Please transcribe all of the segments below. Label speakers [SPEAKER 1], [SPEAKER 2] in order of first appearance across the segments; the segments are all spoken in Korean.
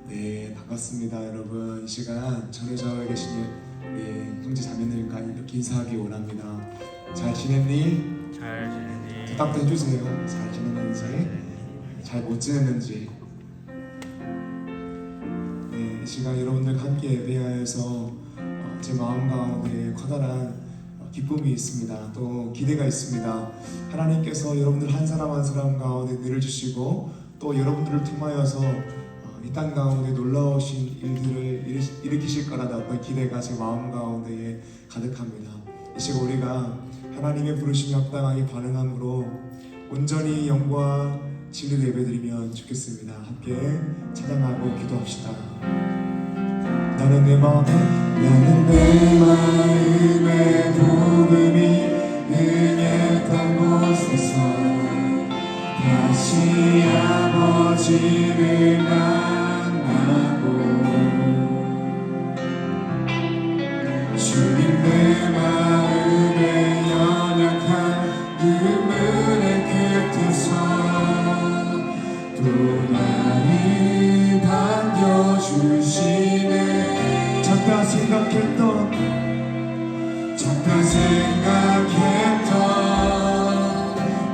[SPEAKER 1] 네, 반갑습니다, 여러분. 이 시간 전해져 계신 우리 형제 자매들과 이렇게 인사하기 원합니다. 잘 지냈니?
[SPEAKER 2] 잘 지내니?
[SPEAKER 1] 대답도 해주세요. 잘 지냈는지, 잘 못 지냈는지. 네, 이 시간 여러분들과 함께 예배하여서 제 마음 가운데 커다란 기쁨이 있습니다. 또 기대가 있습니다. 하나님께서 여러분들 한 사람 한 사람 가운데 은혜를 주시고 또 여러분들을 통하여서 이 땅 가운데 놀라우신 일들을 일으키실 거라는 어떤 기대가 제 마음 가운데에 가득합니다. 이 시간 우리가 하나님의 부르심에 합당하게 반응함으로 온전히 영과 진리로 예배드리면 좋겠습니다. 함께 찬양하고 기도합시다. 나는 내 마음에 복음이 능했던 곳에서 다시 아버지를 만나고 주님 내 마음에 연약한 눈물의 끝에서 또 나를 반겨주시네. 작다 생각했던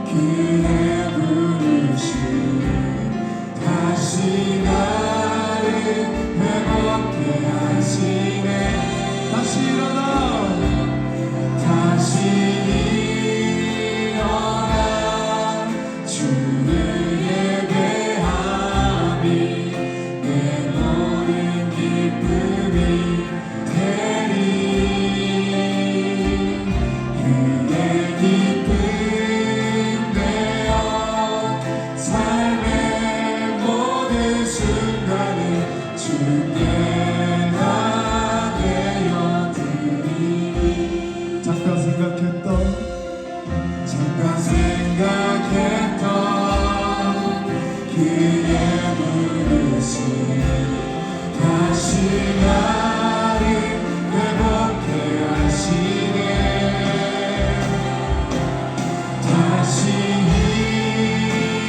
[SPEAKER 1] 그의 부르심 다시 나를 회복해 하시네. 다시 일어나 주를 예배함이 내 모든 기쁨이 되리. 그의 기쁨 되어 삶의 모든 순간을 주께 나되어드리니. 잠깐 생각했던 그의 부르심 다시 나를 회복해 하시네. 다시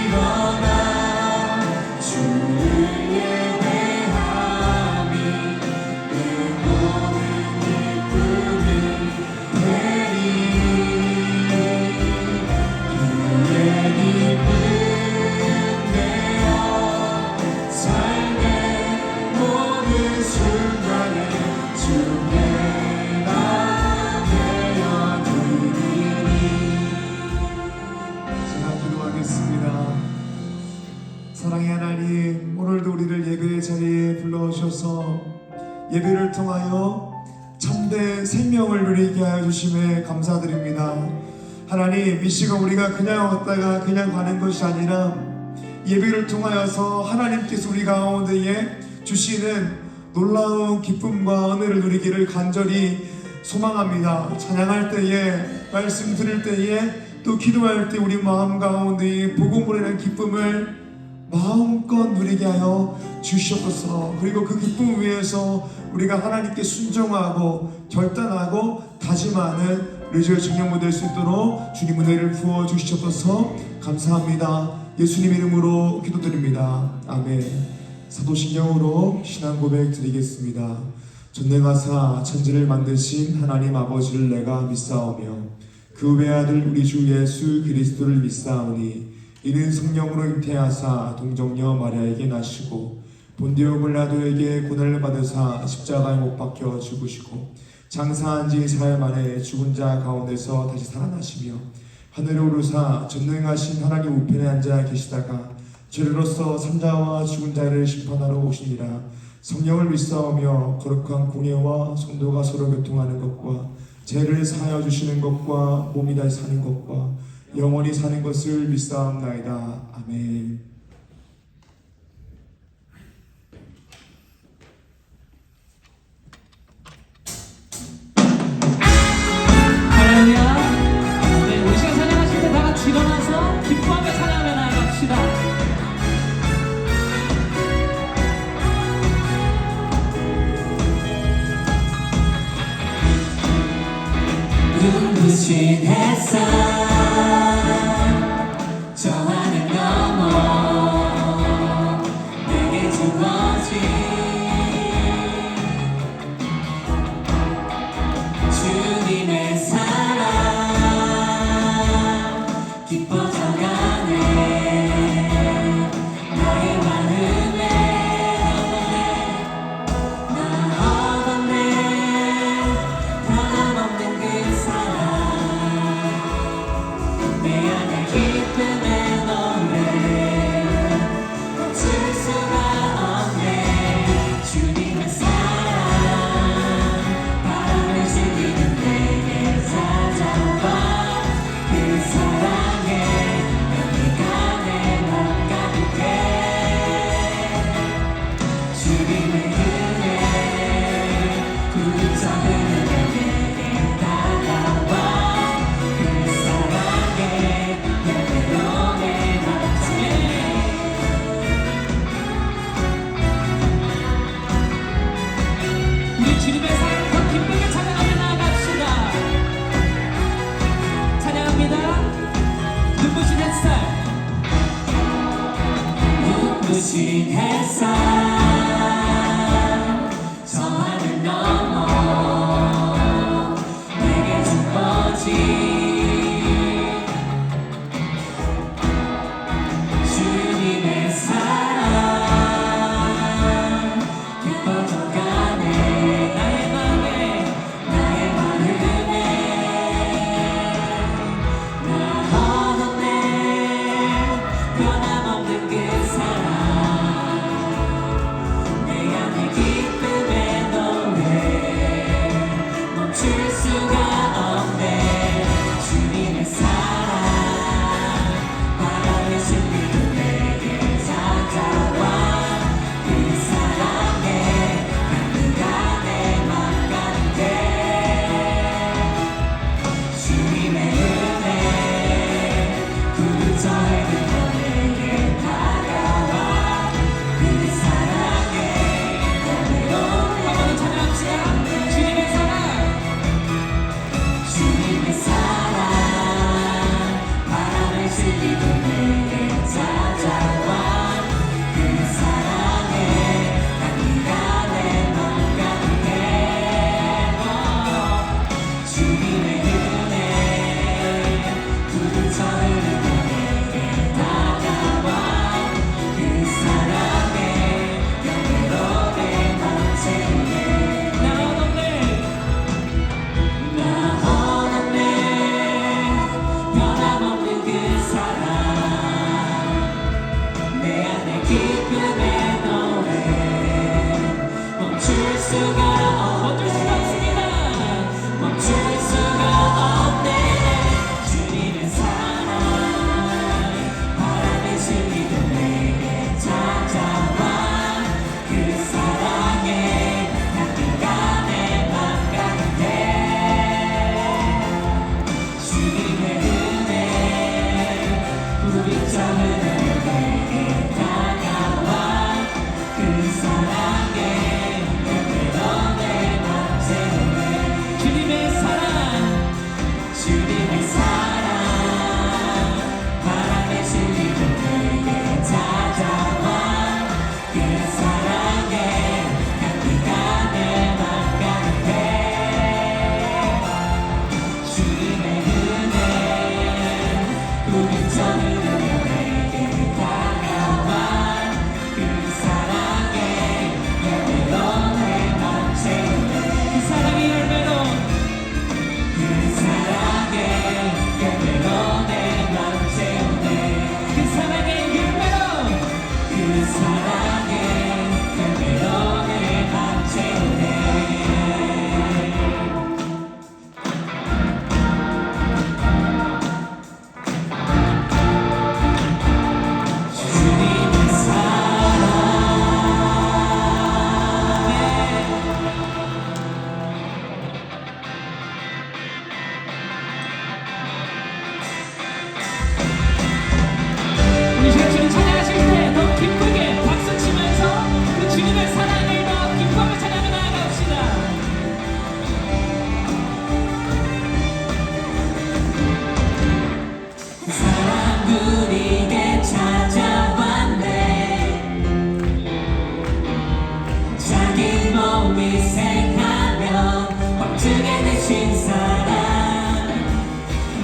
[SPEAKER 1] 일어나 주를 예배함이 내 모든 기쁨이 되리. 그의 기쁨 되어 삶의 모든 순간에 주께 나되어드리니. 제가 기도하겠습니다. 사랑의 하나님, 오늘도 우리를 예배의 자리에 불러오셔서 예배를 통하여 참된 생명을 누리게 하여 주심에 감사드립니다. 하나님, 이 시간 우리가 그냥 왔다가 그냥 가는 것이 아니라 예배를 통하여서 하나님께서 우리 가운데에 주시는 놀라운 기쁨과 은혜를 누리기를 간절히 소망합니다. 찬양할 때에, 말씀 들을 때에, 또 기도할 때 우리 마음 가운데 복음을 하는 기쁨을 마음껏 누리게 하여 주시옵소서. 그리고 그 기쁨 위에서 우리가 하나님께 순종하고 결단하고 다짐하는 우리 청년부 될 수 있도록 주님 은혜를 부어 주시옵소서. 감사합니다. 예수님 이름으로 기도드립니다. 아멘. 사도신경으로 신앙 고백 드리겠습니다. 전능하사 천지를 만드신 하나님 아버지를 내가 믿사오며 그 외아들 우리 주 예수 그리스도를 믿사오니 이는 성령으로 잉태하사 동정녀 마리아에게 나시고 본디오 빌라도에게 고난을 받으사 십자가에 못 박혀 죽으시고 장사한 지 사흘 만에 죽은 자 가운데서 다시 살아나시며 하늘에 오르사 전능하신 하나님 우편에 앉아 계시다가 죄로서 산자와 죽은 자를 심판하러 오시니라. 성령을 믿사오며 거룩한 공예와 성도가 서로 교통하는 것과 죄를 사하여 주시는 것과 몸이 다시 사는 것과 영원히 사는 것을 믿사옵나이다. 아멘.
[SPEAKER 3] 할렐루야. 네, 우리 시간 찬양하실 때 다 같이 일어나서 기뻐하며 찬양하며 나아갑시다. 눈부신 햇살 저 하늘 넘어 내게 주어진 주신 햇살 저 하늘 넘어 내게 준 거지 주님의 사랑 깊어져가네 나의 마음에 나 헛없네 변함없는 그 사랑 내 안에 기쁨의 노래 멈출 수가 없네 주님의 사랑 바람을 숨기고 내게 찾아와 그 사랑에 향기가 내 맘 가득해 주님의 은혜 구두처에 들려 내게 다가와 그 사랑에 열매로 한번 더 찬양합시다 주님의 사랑 주님의 사랑 바람을 슬리고 내게 찾아와 그 사랑에 향기가 내 맘 가득해 주님의 은혜 구두처럼 내게 다가와 그 사랑에 열매로 내 맘 채우네 나 헛없네 변함없는 그 사랑 내 안에 기쁨의 노래 멈출 수가 없습니다 멈출 수가 없네 주님의 사랑 바람에 실리고 내게 찾아와 그 사랑에 향기가 내 맘 가득해 주님의 은혜 부비쳐 흐르며 내게 다가와 그 사랑에 열매로 내 맘 채우네 주님의 사랑 주님의 사랑 바람에 실리고 내게 찾아와 그 사랑에 향기가 내 맘 가득해 주님의 은혜 부비쳐 흐르며 내게 다가와 그 사랑에 열매로 내 맘 채우네 그 사랑의 열매로 그 사랑의 열매로 내 맘 채우네 그 사랑의 열매로 그 사랑의 열매로 내 맘 채우네 주님의 사랑 우리 시간 주님 찬양하실 때 더 기쁘게 박수 치면서 그 주님의 사랑을 더 기뻐하며 찬양하며 나아갑시다 그 사랑 우리에게 찾아왔네 자기 몸이 생하며 확증해 내신 사랑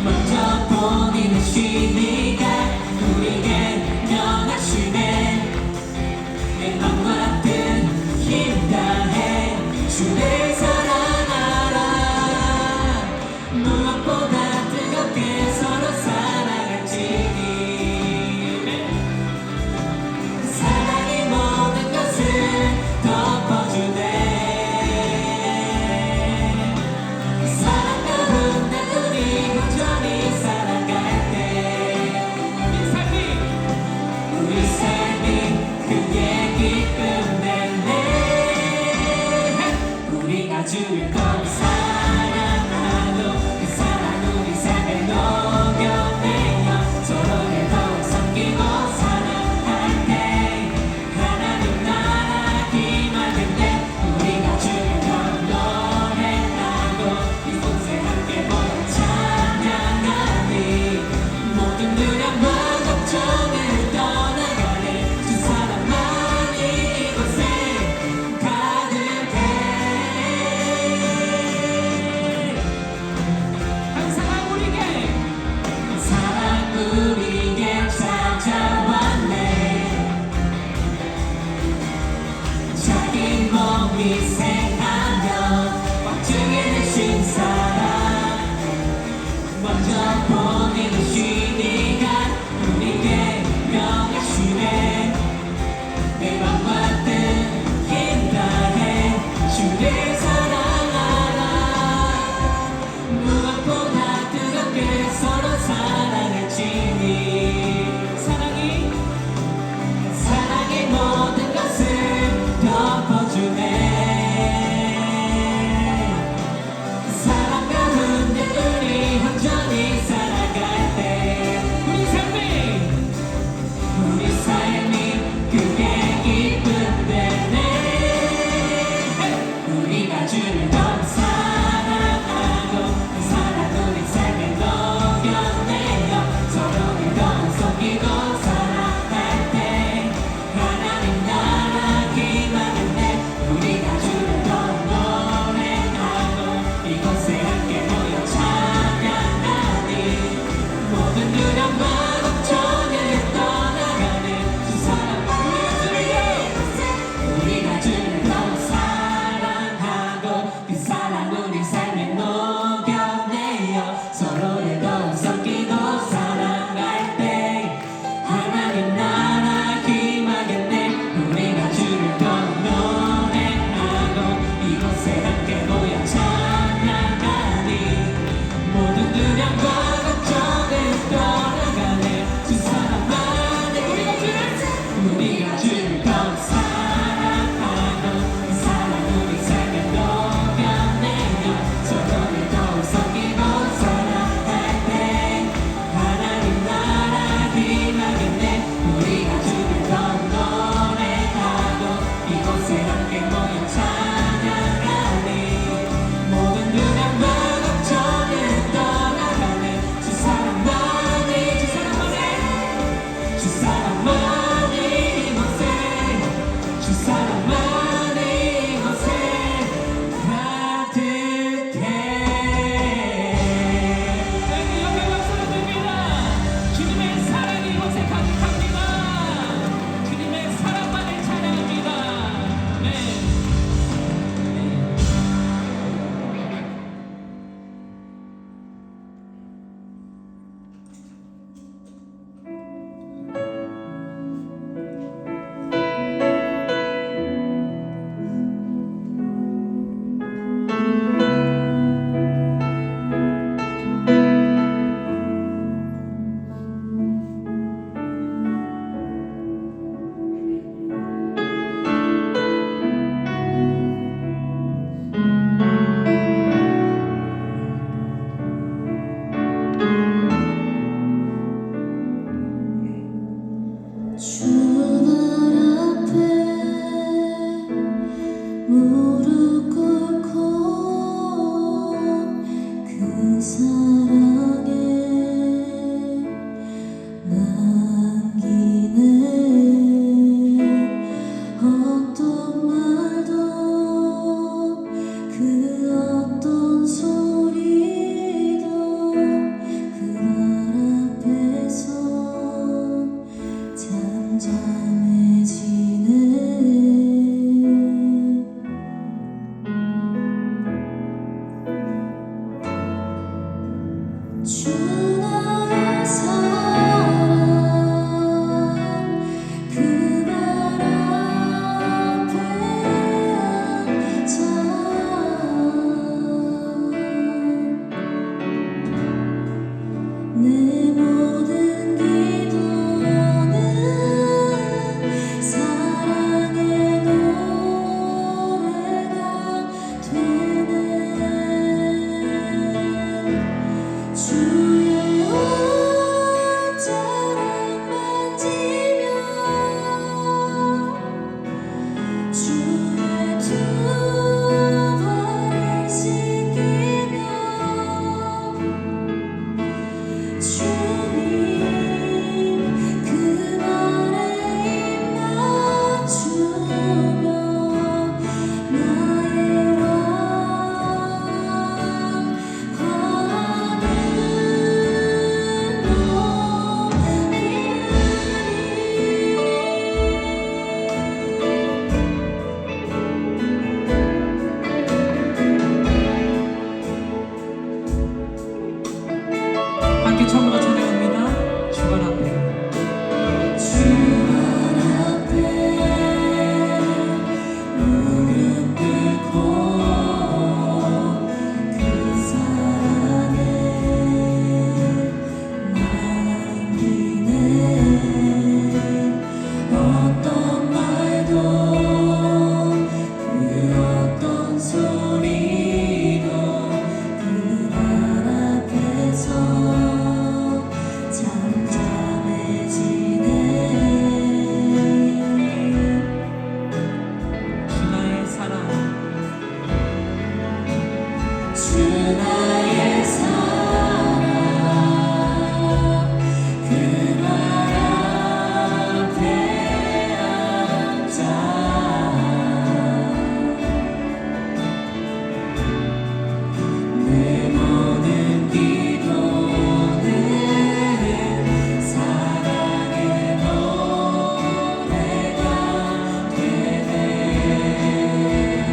[SPEAKER 3] 먼저 보내시니까 우리에게 명하시네 내 맘과 뜻 힘 다해 주를 사랑하라 무엇보다 뜨겁게 서로 사랑할지니 사랑이 모든 것을 덮어주네 사랑 가운데 우리 온전히 살아갈 때 우리 삶이 크게 기쁨 내네 우리가 주를 더 사랑하고 그 사랑 우리 삶에 녹여내어 서로를 더 섬기고 사랑할 때 하나님 나라 기뻐할 텐데 우리가 주를 더 노래하고 이 곳에 함께 모여 찬양하니 모든 두려움과 걱정을 떠나가네 주 사랑만 희생하며 왕중에 내신 사랑 먼저 보내주시니가 우리에게 명하시네 내 맘과 뜻 힘 다해 주를 사랑하라 무엇보다 뜨겁게 서로 사랑할지니 사랑의 모든 것을 덮어주네 사랑 가운데 우리 온전히 살아갈 때 우리 삶이 그게 기쁜 때네 우리가 주를 더 사랑하고 그 사랑 우리 삶에 녹여내어 서로를 더 섬기고 살아갈 때 하나님 나라 기만했네 우리가 주를 더 노래하고 이곳에 함께 모여 찬양하니 모든 두려움과 걱정을 떠나가는 주 사랑 우리가 주를 더 사랑하고 그 사랑 우리 삶에 녹여내어 서로를 더 섬기고 살아갈 때 하나님 나라 기막했네 우리가 주를 더 노래하고 이곳에 함께 모여 찬양하니 모든 두려움과 걱정을 떠나가네 주 사랑만에 우리가 주를 더 사랑하고 그 사랑 우리 삶에 녹여내며 서로를 더 섬기고 살아갈 때 하나님 나라 기막했네 우리가 주를 더 노래하고 이곳에 함께 모여 찬양하니 모든 두려움과 걱정을 떠나가네 주 사랑만이 주 사랑만이 이곳에 주 사랑만이 이곳에 가득해 영광 박수를 드립니다 주님의 사랑이 이곳에 가득합니다 주님의 사랑만을 찬양합니다 아멘
[SPEAKER 2] 주발 앞에 무릎 꿇고 그 사랑에 남기네 어떤 말도 그 어떤 소리도 그날 앞에서 잠잠해지네 나의 사랑 그 말 앞에 앉아 내 모든 기도는 사랑의 노래가 되네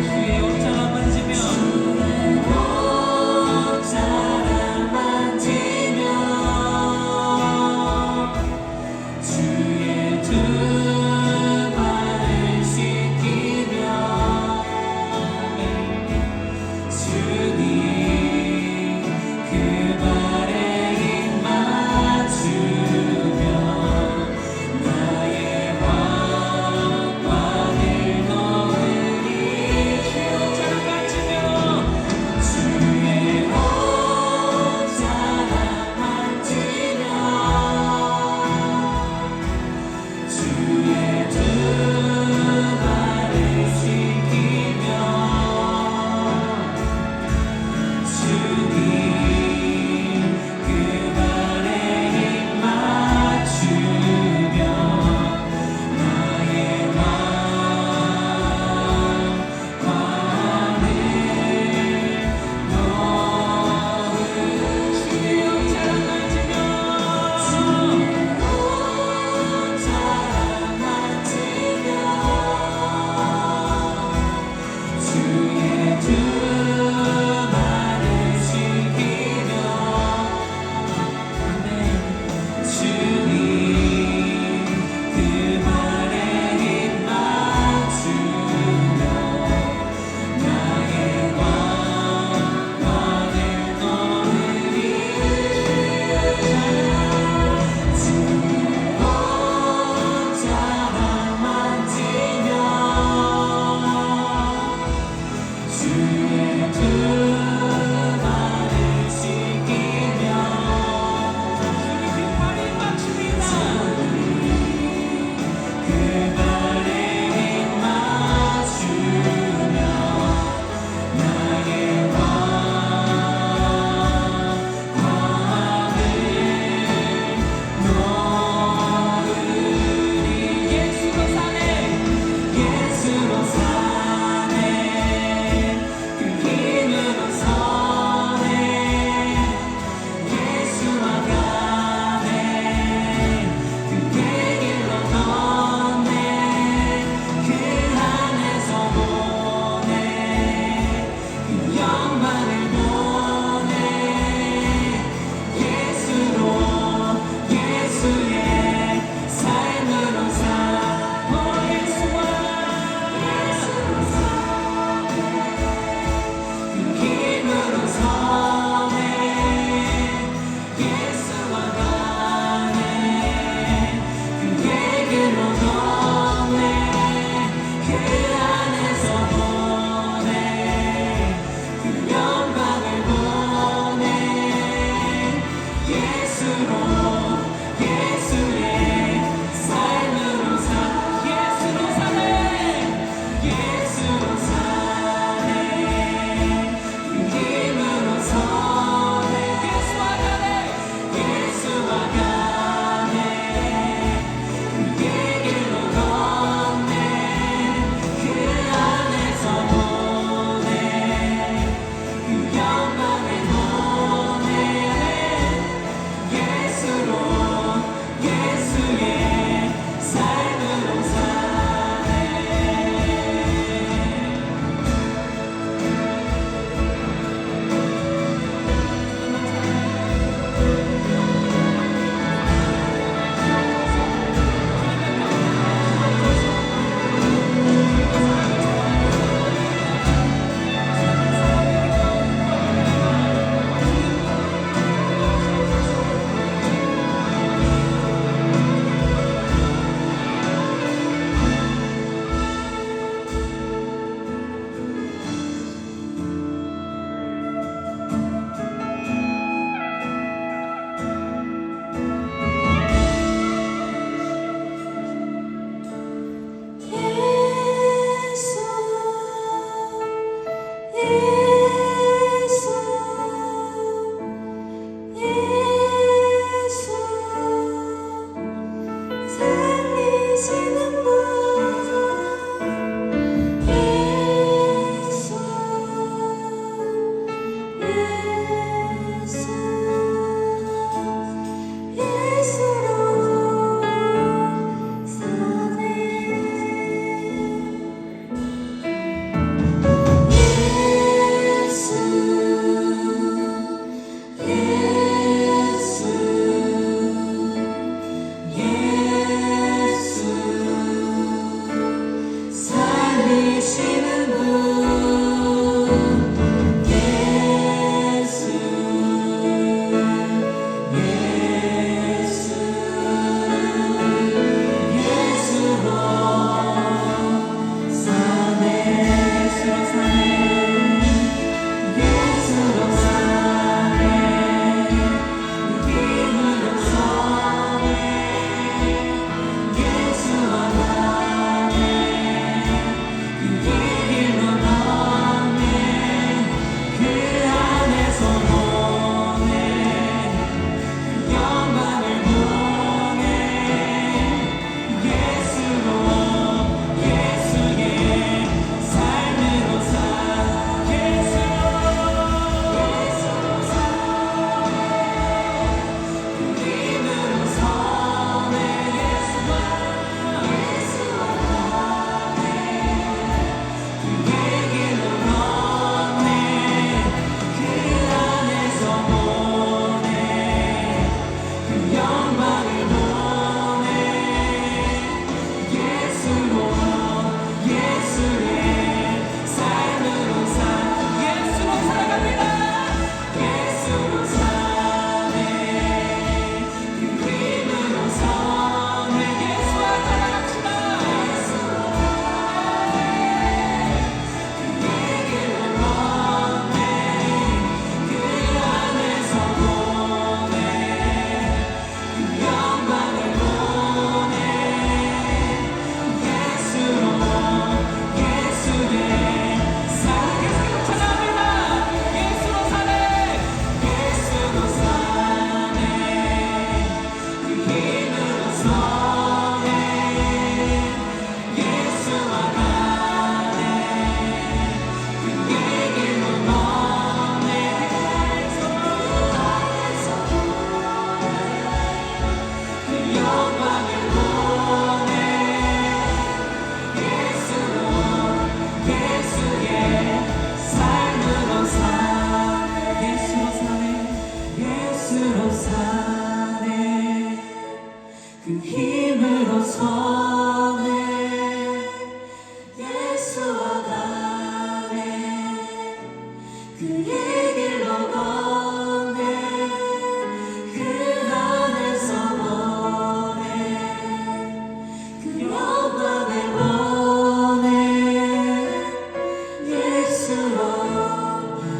[SPEAKER 3] 주의 옷자락 만지며
[SPEAKER 2] 주의 옷자락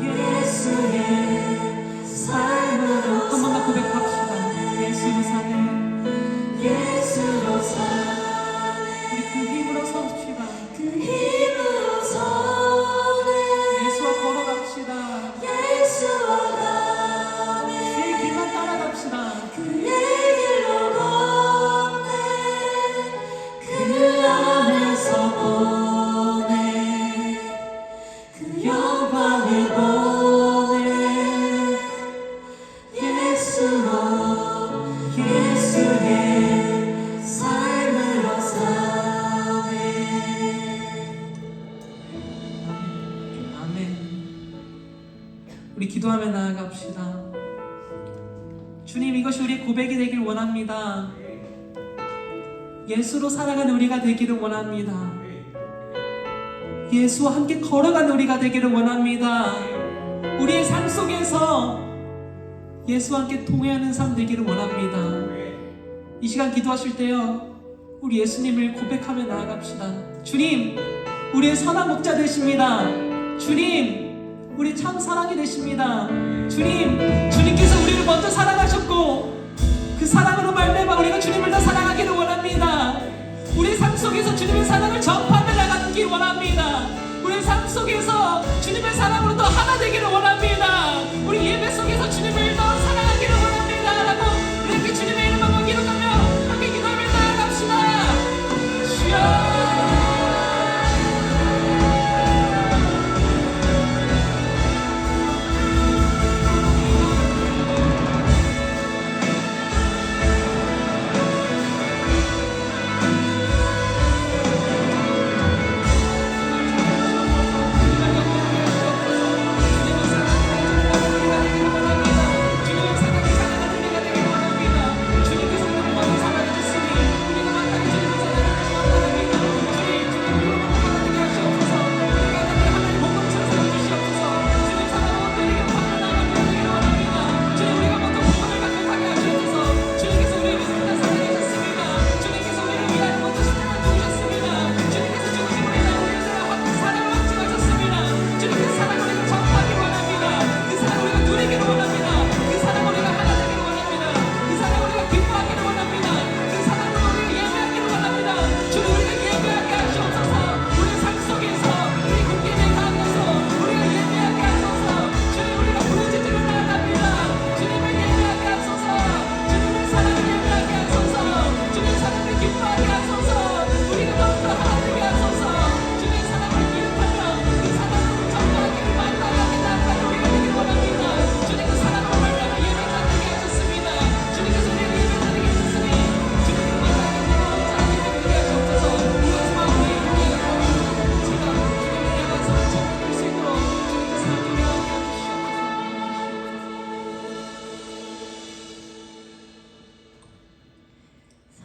[SPEAKER 2] 예수의 삶으로
[SPEAKER 3] 한 번만 고백합시다. 예수로 사네.
[SPEAKER 2] 예수로 사네.
[SPEAKER 3] 우리 그 힘으로 섭시다.
[SPEAKER 2] 그 힘으로 서네.
[SPEAKER 3] 예수와 걸어갑시다.
[SPEAKER 2] 예수와 가네.
[SPEAKER 3] 주의 길만 따라갑시다.
[SPEAKER 2] 그의 길로 걷네. 그 안에서 보네. 그 영광을 보네. 예수로 예수의 삶으로 사네.
[SPEAKER 3] 아멘. 우리 기도하며 나아갑시다. 주님, 이것이 우리의 고백이 되길 원합니다. 예수로 살아가는 우리가 되기를 원합니다. 예수와 함께 걸어가는 우리가 되기를 원합니다. 우리의 삶 속에서 예수와 함께 동행하는 삶 되기를 원합니다. 이 시간 기도하실 때요, 우리 예수님을 고백하며 나아갑시다. 주님, 우리의 선한 목자 되십니다. 주님, 우리 참 사랑이 되십니다. 주님, 주님께서 우리를 먼저 사랑하셨고 그 사랑으로 말미암아 우리가 주님을 더 사랑하기를 원합니다. 우리 삶 속에서 주님의 사랑을 전파하며 나가길 원합니다. 우리 삶 속에서 주님의 사랑으로 더 하나 되기를 원합니다. 우리 예배 속에서 주님을 더 사랑하기를 원합니다 라고 우리 주님의 이름을 한번 기록하며 함께 기도하며 나아갑시다. 주여,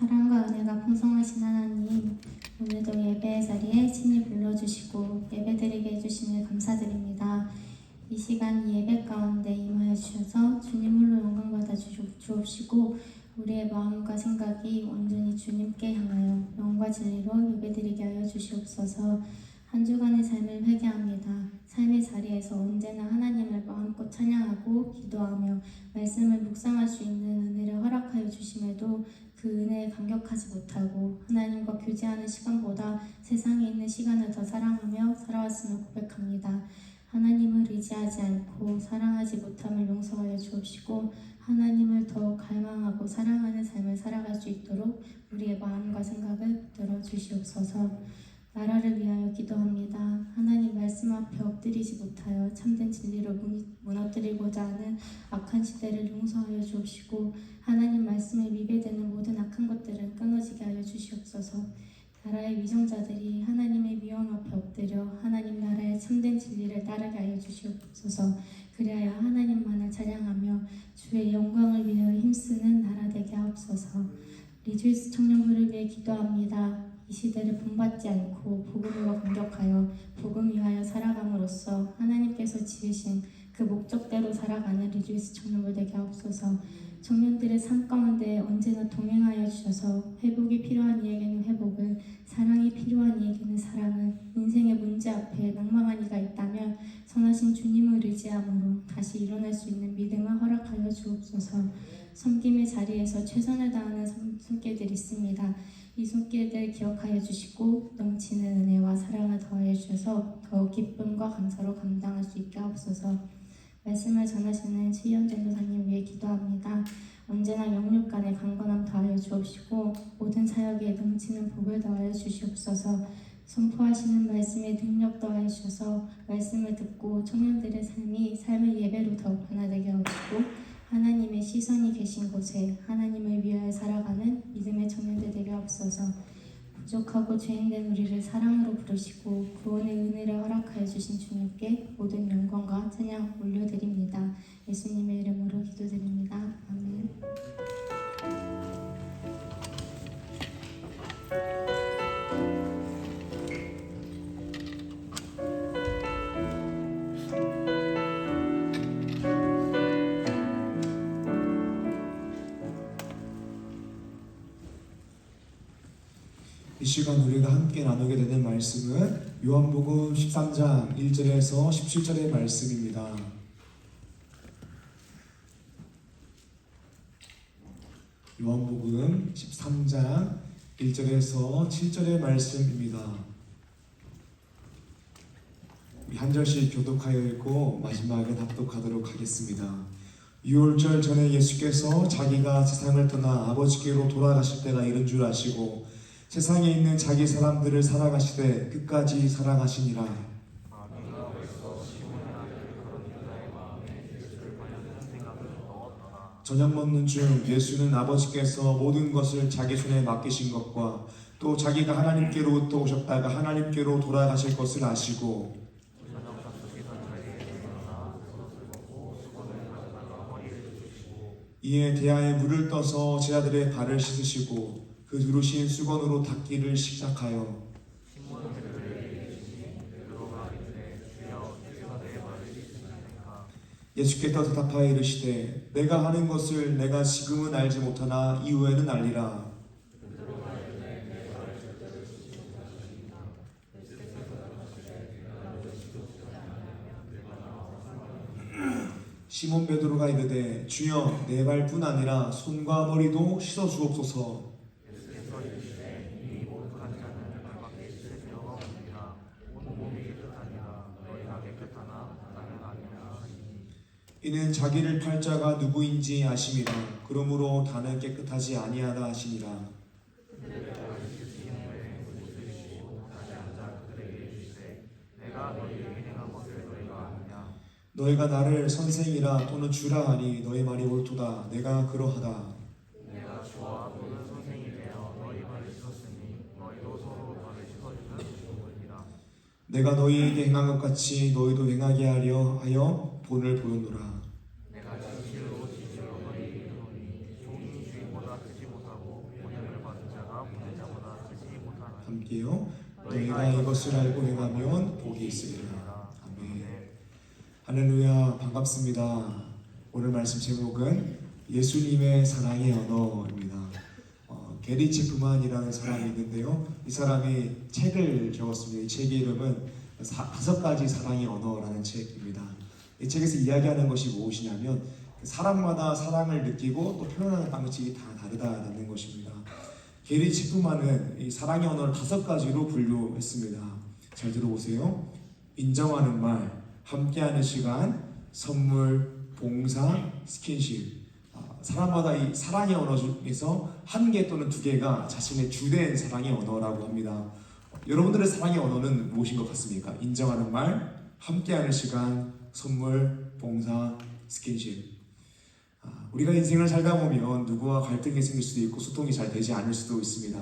[SPEAKER 4] 사랑과 은혜가 풍성하신 하나님, 오늘도 예배의 자리에 친히 불러주시고 예배드리게 해주심을 감사드립니다. 이 시간 이 예배 가운데 임하여 주셔서 주님 홀로 영광받아 주옵시고 우리의 마음과 생각이 온전히 주님께 향하여 영과 진리로 예배드리게 하여 주시옵소서. 한 주간의 삶을 회개합니다. 삶의 자리에서 언제나 하나님을 마음껏 찬양하고 기도하며 말씀을 묵상할 수 있는 은혜를 허락하여 주심에도 그 은혜에 감격하지 못하고 하나님과 교제하는 시간보다 세상에 있는 시간을 더 사랑하며 살아왔음을 고백합니다. 하나님을 의지하지 않고 사랑하지 못함을 용서하여 주옵시고 하나님을 더욱 갈망하고 사랑하는 삶을 살아갈 수 있도록 우리의 마음과 생각을 붙들어 주시옵소서. 나라를 위하여 기도합니다. 하나님 말씀 앞에 엎드리지 못하여 참된 진리를 무너뜨리고자 하는 악한 시대를 용서하여 주옵시고 하나님 말씀에 위배되는 모든 악한 것들은 끊어지게 하여 주시옵소서. 나라의 위정자들이 하나님의 위엄 앞에 엎드려 하나님 나라의 참된 진리를 따르게 하여 주시옵소서. 그리하여 하나님만을 찬양하며 주의 영광을 위하여 힘쓰는 나라 되게 하옵소서. 리조이스 청년부를 위해 기도합니다. 이 시대를 본받지 않고 복음으로 공격하여 복음 위하여 살아감으로써 하나님께서 지으신 그 목적대로 살아가는 리조이스 청년부 되게 하옵소서. 청년들의 삶 가운데 언제나 동행하여 주셔서 회복이 필요한 이에게는 회복을, 사랑이 필요한 이에게는 사랑을, 인생의 문제 앞에 낭망한 이가 있다면 선하신 주님을 의지함으로 다시 일어날 수 있는 믿음을 허락하여 주옵소서. 섬김의 자리에서 최선을 다하는 손길들이 있습니다. 이 손길들 기억하여 주시고 넘치는 은혜와 사랑을 더하여 주셔서 더욱 기쁨과 감사로 감당할 수 있게 하옵소서. 말씀을 전하시는 최희연 전도사님 위해 기도합니다. 언제나 영육 간의 강건함 더하여 주옵시고 모든 사역에 넘치는 복을 더하여 주시옵소서. 선포하시는 말씀에 능력 더하여 주셔서 말씀을 듣고 청년들의 삶의 예배로 더욱 변화되게 하옵시고 하나님의 시선이 계신 곳에 하나님을 위하여 살아가는 믿음의 청년들 되게 하옵소서. 부족하고 죄인된 우리를 사랑으로 부르시고 구원의 은혜를 허락하여 주신 주님께 모든 영광과 찬양 올려드립니다. 예수님의 이름으로 기도드립니다. 아멘.
[SPEAKER 1] 이 시간 우리가 함께 나누게 되는 말씀은 요한복음 13장 1절에서 17절의 말씀입니다. 요한복음 13장 1절에서 7절의 말씀입니다. 우리 한 절씩 교독하여 읽고 마지막에 납독하도록 하겠습니다. 유월절 전에 예수께서 자기가 세상을 떠나 아버지께로 돌아가실 때가 이른 줄 아시고 세상에 있는 자기 사람들을 사랑하시되 끝까지 사랑하시니라. 저녁 먹는 중 예수는 아버지께서 모든 것을 자기 손에 맡기신 것과 또 자기가 하나님께로부터 오셨다가 하나님께로 돌아가실 것을 아시고 이에 대야에 물을 떠서 제자들의 발을 씻으시고 그 두르신 수건으로 닦기를 시작하여 예수께서 대답하여 이르시되 내가 하는 것을 내가 지금은 알지 못하나 이후에는 알리라. 시몬 베드로가 이르되 주여 내 발뿐 아니라 손과 머리도 씻어 주옵소서. 이는 자기를 팔 자가 누구인지 아심이라. 그러므로 다는 깨끗하지 아니하다 하시니라. 너희가 나를 선생이라 또는 주라 하니 너희 말이 옳도다. 내가 그러하다.
[SPEAKER 5] 내가 주와 또는 선생이 되어 너희 발을 씻었으니 너희도 서로 발을 씻어주는 주문이라.
[SPEAKER 1] 내가 너희에게 행한 것 같이 너희도 행하게 하여 본을 보였노라.
[SPEAKER 5] 내가 진실로 너희에게 이르노니 종이 주인보다 크지 못하고 본연을 받은 자가 보내자보다 크지 못하나니.
[SPEAKER 1] 함께요. 너희가 이것을 알고 행하면 복이 있으리라. 아멘. 할렐루야. 반갑습니다. 오늘 말씀 제목은 예수님의 사랑의 언어입니다. 게리 체프만이라는 사람이 있는데요. 이 사람이 책을 적었습니다. 이 책의 이름은 5가지 사랑의 언어라는 책입니다. 이 책에서 이야기하는 것이 무엇이냐면 사람마다 사랑을 느끼고 또 표현하는 방식이 다 다르다라는 것입니다. 게리 체프만은 이 사랑의 언어를 5가지로 분류했습니다. 잘 들어보세요. 인정하는 말, 함께하는 시간, 선물, 봉사, 스킨십. 사람마다 이 사랑의 언어 중에서 1개 또는 2개가 자신의 주된 사랑의 언어라고 합니다. 여러분들의 사랑의 언어는 무엇인 것 같습니까? 인정하는 말, 함께하는 시간, 선물, 봉사, 스킨십. 우리가 인생을 살다 보면 누구와 갈등이 생길 수도 있고 소통이 잘 되지 않을 수도 있습니다.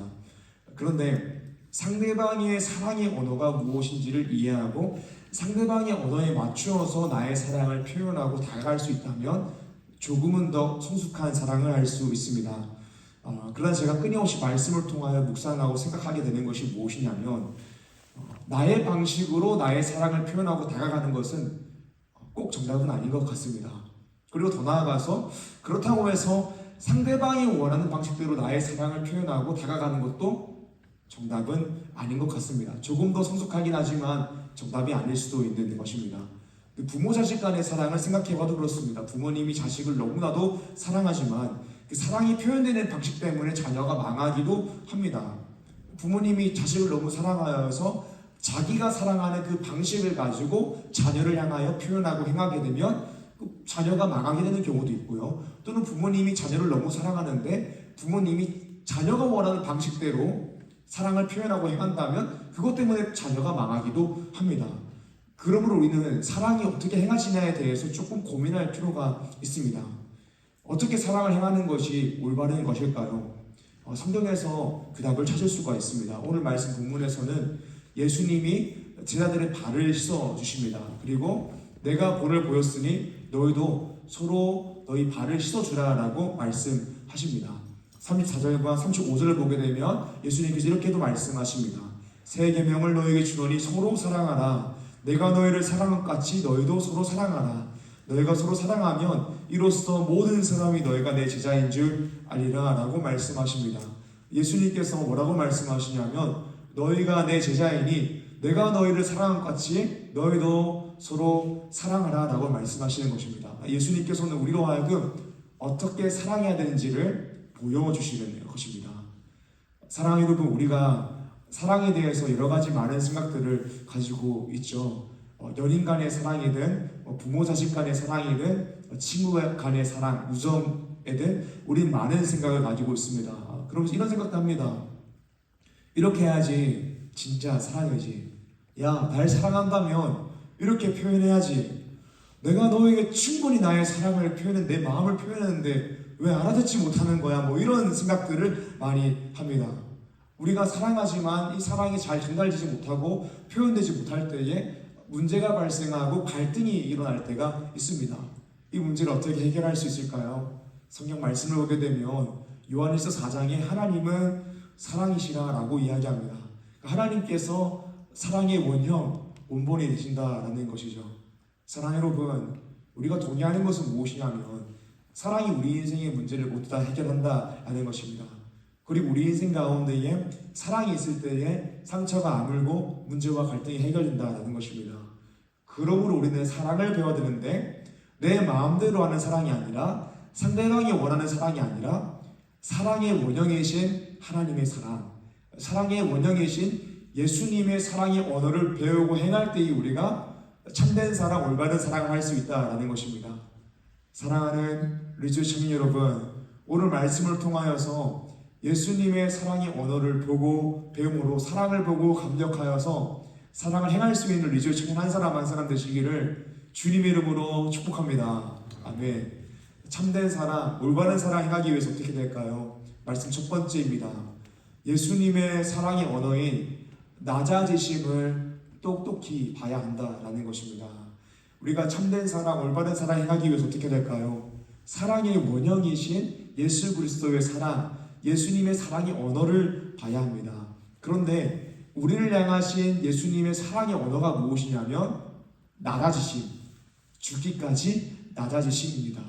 [SPEAKER 1] 그런데 상대방의 사랑의 언어가 무엇인지를 이해하고 상대방의 언어에 맞추어서 나의 사랑을 표현하고 다가갈 수 있다면 조금은 더 성숙한 사랑을 할 수 있습니다. 그러나 제가 끊임없이 말씀을 통하여 묵상하고 생각하게 되는 것이 무엇이냐면 나의 방식으로 나의 사랑을 표현하고 다가가는 것은 꼭 정답은 아닌 것 같습니다. 그리고 더 나아가서 그렇다고 해서 상대방이 원하는 방식대로 나의 사랑을 표현하고 다가가는 것도 정답은 아닌 것 같습니다. 조금 더 성숙하긴 하지만 정답이 아닐 수도 있는 것입니다. 그 부모 자식 간의 사랑을 생각해봐도 그렇습니다. 부모님이 자식을 너무나도 사랑하지만 그 사랑이 표현되는 방식 때문에 자녀가 망하기도 합니다. 부모님이 자식을 너무 사랑하여서 자기가 사랑하는 그 방식을 가지고 자녀를 향하여 표현하고 행하게 되면 그 자녀가 망하게 되는 경우도 있고요. 또는 부모님이 자녀를 너무 사랑하는데 부모님이 자녀가 원하는 방식대로 사랑을 표현하고 행한다면 그것 때문에 자녀가 망하기도 합니다. 그러므로 우리는 사랑이 어떻게 행하시냐에 대해서 조금 고민할 필요가 있습니다. 어떻게 사랑을 행하는 것이 올바른 것일까요? 성경에서 그 답을 찾을 수가 있습니다. 오늘 말씀 본문에서는 예수님이 제자들의 발을 씻어 주십니다. 그리고 내가 본을 보였으니 너희도 서로 너희 발을 씻어 주라라고 말씀하십니다. 34절과 35절을 보게 되면 예수님께서 이렇게도 말씀하십니다. 새 계명을 너희에게 주노니 서로 사랑하라. 내가 너희를 사랑한 것 같이 너희도 서로 사랑하라. 너희가 서로 사랑하면 이로써 모든 사람이 너희가 내 제자인 줄 알리라 라고 말씀하십니다. 예수님께서 뭐라고 말씀하시냐면 너희가 내 제자이니 내가 너희를 사랑한 것 같이 너희도 서로 사랑하라 라고 말씀하시는 것입니다. 예수님께서는 우리로 하여금 어떻게 사랑해야 되는지를 보여주시는 것입니다. 사랑하는 여러분, 우리가 사랑에 대해서 여러 가지 많은 생각들을 가지고 있죠. 연인 간의 사랑이든 부모 자식 간의 사랑이든 친구 간의 사랑, 우정이든 우린 많은 생각을 가지고 있습니다. 그러면서 이런 생각도 합니다. 이렇게 해야지 진짜 사랑이지. 야, 날 사랑한다면 이렇게 표현해야지. 내가 너에게 충분히 나의 사랑을 표현해 내 마음을 표현했는데 왜 알아듣지 못하는 거야? 뭐 이런 생각들을 많이 합니다. 우리가 사랑하지만 이 사랑이 잘 전달되지 못하고 표현되지 못할 때에 문제가 발생하고 갈등이 일어날 때가 있습니다. 이 문제를 어떻게 해결할 수 있을까요? 성경 말씀을 보게 되면 요한일서 4장에 하나님은 사랑이시라라고 이야기합니다. 하나님께서 사랑의 원형, 원본이 되신다라는 것이죠. 사랑 여러분, 우리가 동의하는 것은 무엇이냐면 사랑이 우리 인생의 문제를 모두 다 해결한다라는 것입니다. 그리고 우리 인생 가운데에 사랑이 있을 때에 상처가 아물고 문제와 갈등이 해결된다라는 것입니다. 그러므로 우리는 사랑을 배워야 되는데 내 마음대로 하는 사랑이 아니라 상대방이 원하는 사랑이 아니라 사랑의 원형이신 하나님의 사랑, 사랑의 원형이신 예수님의 사랑의 언어를 배우고 행할 때에 우리가 참된 사랑, 올바른 사랑을 할 수 있다라는 것입니다. 사랑하는 리즈 시민 여러분, 오늘 말씀을 통하여서 예수님의 사랑의 언어를 보고 배움으로 사랑을 보고 감격하여서 사랑을 행할 수 있는 리즈 시민 한 사람 한 사람 되시기를 주님의 이름으로 축복합니다. 아멘. 참된 사랑, 올바른 사랑 행하기 위해서 어떻게 될까요? 말씀 첫 번째입니다. 예수님의 사랑의 언어인 낮아지심을 똑똑히 봐야 한다라는 것입니다. 우리가 참된 사랑, 올바른 사랑 행하기 위해서 어떻게 될까요? 사랑의 원형이신 예수 그리스도의 사랑, 예수님의 사랑의 언어를 봐야 합니다. 그런데 우리를 향하신 예수님의 사랑의 언어가 무엇이냐면 낮아지심, 죽기까지 낮아지심입니다.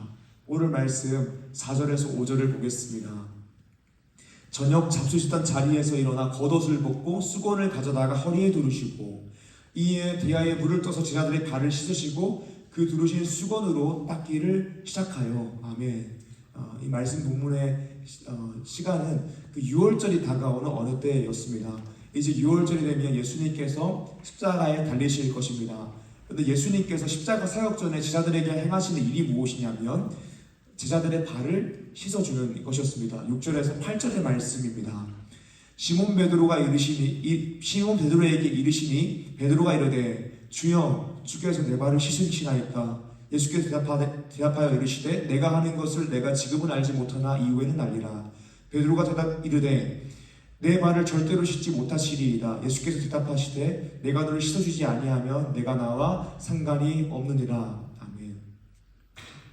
[SPEAKER 1] 오늘 말씀 4절에서 5절을 보겠습니다. 저녁 잡수시던 자리에서 일어나 겉옷을 벗고 수건을 가져다가 허리에 두르시고 이에 대야에 물을 떠서 제자들의 발을 씻으시고 그 두르신 수건으로 닦기를 시작하여 아멘. 이 말씀 본문의 시간은 그 6월절이 다가오는 어느 때였습니다. 이제 6월절이 되면 예수님께서 십자가에 달리실 것입니다. 그런데 예수님께서 십자가 사역 전에 제자들에게 행하시는 일이 무엇이냐면 제자들의 발을 씻어주는 것이었습니다. 6절에서 8절의 말씀입니다. 시몬 베드로에게 이르시니 베드로가 이르되 주여 주께서 내 발을 씻으시나이까. 예수께서 대답하여 이르시되 내가 하는 것을 내가 지금은 알지 못하나 이후에는 알리라. 베드로가 대답 이르되 내 발을 절대로 씻지 못하시리이다. 예수께서 대답하시되 내가 너를 씻어주지 아니하면 내가 나와 상관이 없느니라. 아멘.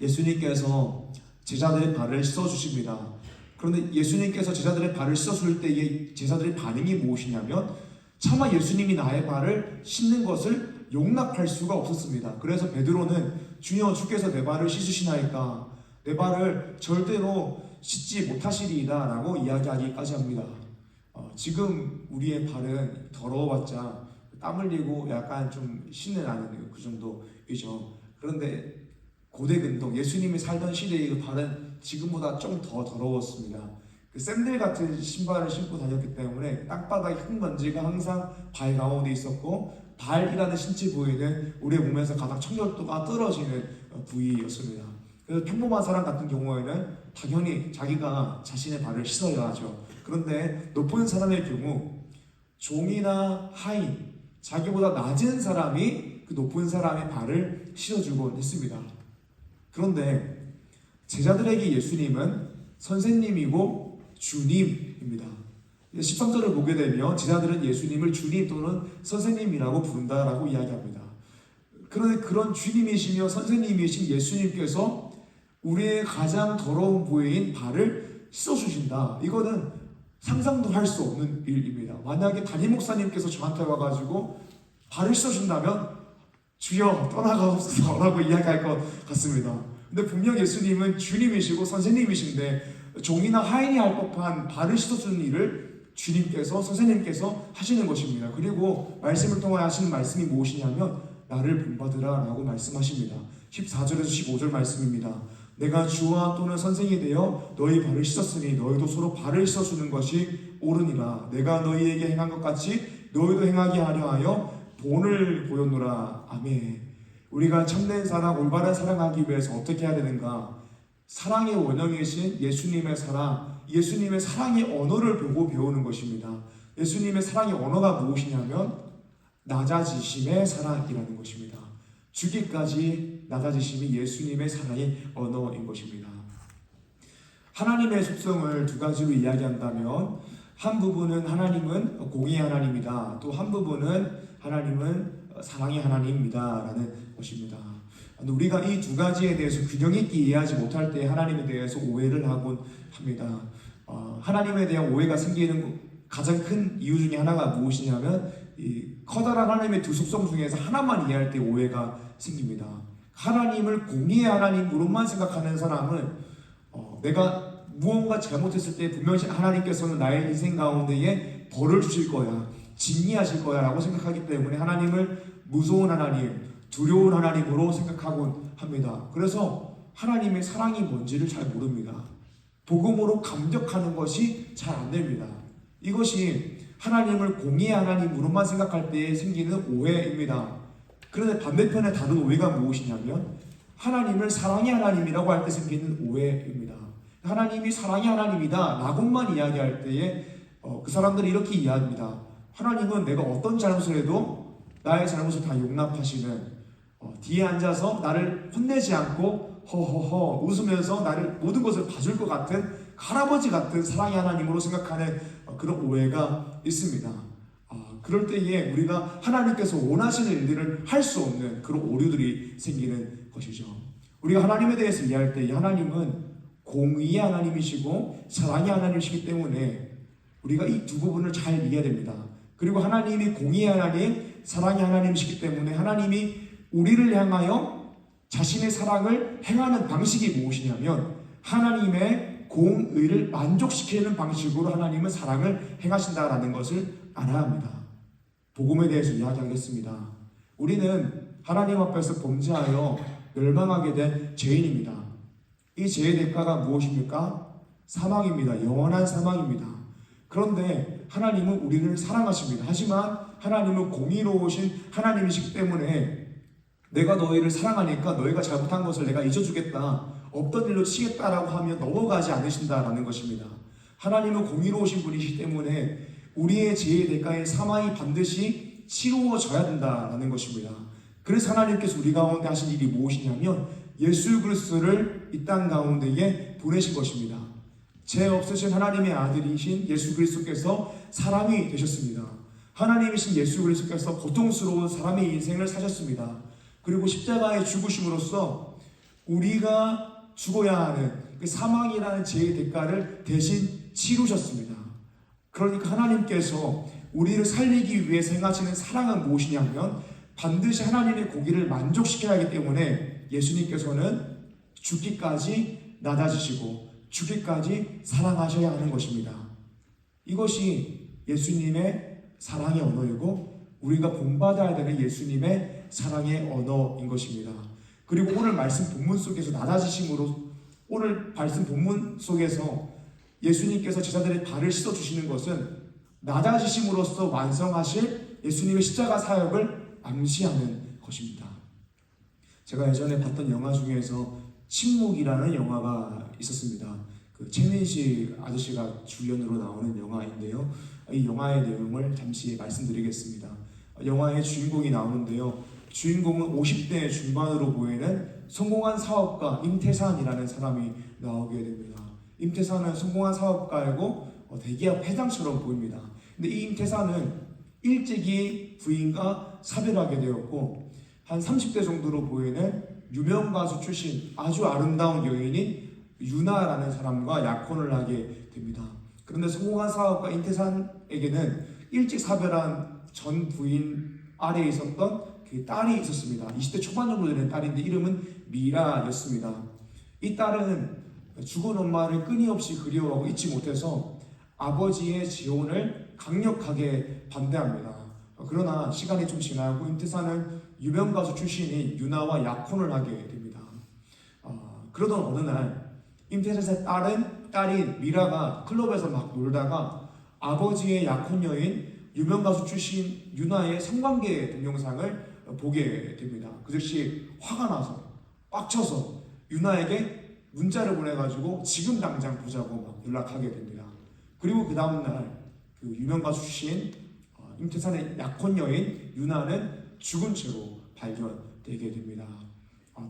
[SPEAKER 1] 예수님께서 제자들의 발을 씻어주십니다. 그런데 예수님께서 제자들의 발을 씻어줄 때의 제자들의 반응이 무엇이냐면 차마 예수님이 나의 발을 씻는 것을 용납할 수가 없었습니다. 그래서 베드로는 주여 주께서 내 발을 씻으시나이까 내 발을 절대로 씻지 못하시리이다 라고 이야기하기까지 합니다. 지금 우리의 발은 더러워봤자 땀 흘리고 약간 좀 신내 나는 그 정도이죠. 그런데 고대 근동 예수님이 살던 시대의 그 발은 지금보다 좀 더 더러웠습니다. 그 샌들 같은 신발을 신고 다녔기 때문에 땅바닥에 흙먼지가 항상 발 가운데 있었고, 발이라는 신체 부위는 우리의 몸에서 가장 청결도가 떨어지는 부위였습니다. 그래서 평범한 사람 같은 경우에는 당연히 자기가 자신의 발을 씻어야 하죠. 그런데 높은 사람의 경우 종이나 하인, 자기보다 낮은 사람이 그 높은 사람의 발을 씻어주곤 했습니다. 그런데 제자들에게 예수님은 선생님이고 주님입니다. 13절을 보게 되면 제자들은 예수님을 주님 또는 선생님이라고 부른다라고 이야기합니다. 그런데 그런 주님이시며 선생님이신 예수님께서 우리의 가장 더러운 부위인 발을 씻어주신다. 이거는 상상도 할 수 없는 일입니다. 만약에 담임 목사님께서 저한테 와가지고 발을 씻어준다면 주여 떠나가옵소서라고 이야기할 것 같습니다. 근데 분명 예수님은 주님이시고 선생님이신데 종이나 하인이 할 법한 발을 씻어주는 일을 주님께서 선생님께서 하시는 것입니다. 그리고 말씀을 통해 하시는 말씀이 무엇이냐면 나를 본받으라 라고 말씀하십니다. 14절에서 15절 말씀입니다. 내가 주와 또는 선생이 되어 너희 발을 씻었으니 너희도 서로 발을 씻어주는 것이 옳으니라. 내가 너희에게 행한 것 같이 너희도 행하게 하려 하여 본을 보였노라. 아멘. 우리가 참된 사랑, 올바른 사랑하기 위해서 어떻게 해야 되는가? 사랑의 원형이신 예수님의 사랑, 예수님의 사랑의 언어를 보고 배우는 것입니다. 예수님의 사랑의 언어가 무엇이냐면 낮아지심의 사랑이라는 것입니다. 주기까지 낮아지심이 예수님의 사랑의 언어인 것입니다. 하나님의 속성을 두 가지로 이야기한다면 한 부분은 하나님은 공의의 하나님이다. 또 한 부분은 하나님은 사랑의 하나님입니다 라는 것입니다. 우리가 이 두 가지에 대해서 균형 있게 이해하지 못할 때 하나님에 대해서 오해를 하곤 합니다. 하나님에 대한 오해가 생기는 가장 큰 이유 중에 하나가 무엇이냐면 이 커다란 하나님의 두 속성 중에서 하나만 이해할 때 오해가 생깁니다. 하나님을 공의의 하나님으로만 생각하는 사람은 내가 무언가 잘못했을 때 분명히 하나님께서는 나의 인생 가운데에 벌을 주실 거야, 징리하실 거야 라고 생각하기 때문에 하나님을 무서운 하나님, 두려운 하나님으로 생각하곤 합니다. 그래서 하나님의 사랑이 뭔지를 잘 모릅니다. 복음으로 감격하는 것이 잘 안 됩니다. 이것이 하나님을 공의의 하나님으로만 생각할 때 생기는 오해입니다. 그런데 반대편에 다른 오해가 무엇이냐면 하나님을 사랑의 하나님이라고 할 때 생기는 오해입니다. 하나님이 사랑의 하나님이다 라고만 이야기할 때에 그 사람들이 이렇게 이해합니다. 하나님은 내가 어떤 잘못을 해도 나의 잘못을 다 용납하시는, 뒤에 앉아서 나를 혼내지 않고 허허허 웃으면서 나를 모든 것을 봐줄 것 같은 할아버지 같은 사랑의 하나님으로 생각하는 그런 오해가 있습니다. 그럴 때에 우리가 하나님께서 원하시는 일들을 할 수 없는 그런 오류들이 생기는 것이죠. 우리가 하나님에 대해서 이해할 때 하나님은 공의의 하나님이시고 사랑의 하나님이시기 때문에 우리가 이 두 부분을 잘 이해해야 됩니다. 그리고 하나님이 공의의 하나님, 사랑의 하나님이시기 때문에 하나님이 우리를 향하여 자신의 사랑을 행하는 방식이 무엇이냐면 하나님의 공의를 만족시키는 방식으로 하나님은 사랑을 행하신다라는 것을 알아야 합니다. 복음에 대해서 이야기하겠습니다. 우리는 하나님 앞에서 범죄하여 멸망하게 된 죄인입니다. 이 죄의 대가가 무엇입니까? 사망입니다. 영원한 사망입니다. 그런데 하나님은 우리를 사랑하십니다. 하지만 하나님은 공의로우신 하나님이시기 때문에 내가 너희를 사랑하니까 너희가 잘못한 것을 내가 잊어주겠다, 없던 일로 치겠다라고 하면 넘어가지 않으신다라는 것입니다. 하나님은 공의로우신 분이시기 때문에 우리의 죄의 대가인 사망이 반드시 치루어져야 된다라는 것입니다. 그래서 하나님께서 우리 가운데 하신 일이 무엇이냐면 예수 그리스도를 이 땅 가운데에 보내신 것입니다. 죄 없으신 하나님의 아들이신 예수 그리스도께서 사람이 되셨습니다. 하나님이신 예수 그리스도께서 고통스러운 사람의 인생을 사셨습니다. 그리고 십자가의 죽으심으로써 우리가 죽어야 하는 그 사망이라는 죄의 대가를 대신 치르셨습니다. 그러니까 하나님께서 우리를 살리기 위해서 행하시는 사랑은 무엇이냐면 반드시 하나님의 공의를 만족시켜야 하기 때문에 예수님께서는 죽기까지 낮아지시고 죽기까지 사랑하셔야 하는 것입니다. 이것이 예수님의 사랑의 언어이고 우리가 본받아야 되는 예수님의 사랑의 언어인 것입니다. 그리고 오늘 말씀 본문 속에서 낮아지심으로, 오늘 말씀 본문 속에서 예수님께서 제자들의 발을 씻어주시는 것은 낮아지심으로써 완성하실 예수님의 십자가 사역을 암시하는 것입니다. 제가 예전에 봤던 영화 중에서 침묵이라는 영화가 있었습니다. 그 최민식 아저씨가 주연으로 나오는 영화인데요. 이 영화의 내용을 잠시 말씀드리겠습니다. 영화의 주인공이 나오는데요. 주인공은 50대 중반으로 보이는 성공한 사업가 임태산이라는 사람이 나오게 됩니다. 임태산은 성공한 사업가이고 대기업 회장처럼 보입니다. 근데 이 임태산은 일찍이 부인과 사별하게 되었고, 한 30대 정도로 보이는 유명 가수 출신 아주 아름다운 여인인 유나라는 사람과 약혼을 하게 됩니다. 그런데 성공한 사업가 임태산에게는 일찍 사별한 전 부인 아래에 있었던 그 딸이 있었습니다. 20대 초반 정도 되는 딸인데 이름은 미라였습니다. 이 딸은 죽은 엄마를 끊임없이 그리워하고 잊지 못해서 아버지의 재혼을 강력하게 반대합니다. 그러나 시간이 좀 지나고 임태산은 유명 가수 출신인 유나와 약혼을 하게 됩니다. 그러던 어느 날 임태산의 딸인 미라가 클럽에서 막 놀다가 아버지의 약혼 여인 유명 가수 출신 유나의 성관계 동영상을 보게 됩니다. 그 즉시 화가 나서 빡쳐서 유나에게 문자를 보내가지고 지금 당장 보자고 막 연락하게 됩니다. 그리고 그 다음날 그 유명 가수 출신 임태산의 약혼 여인 유나는 죽은 채로 발견되게 됩니다.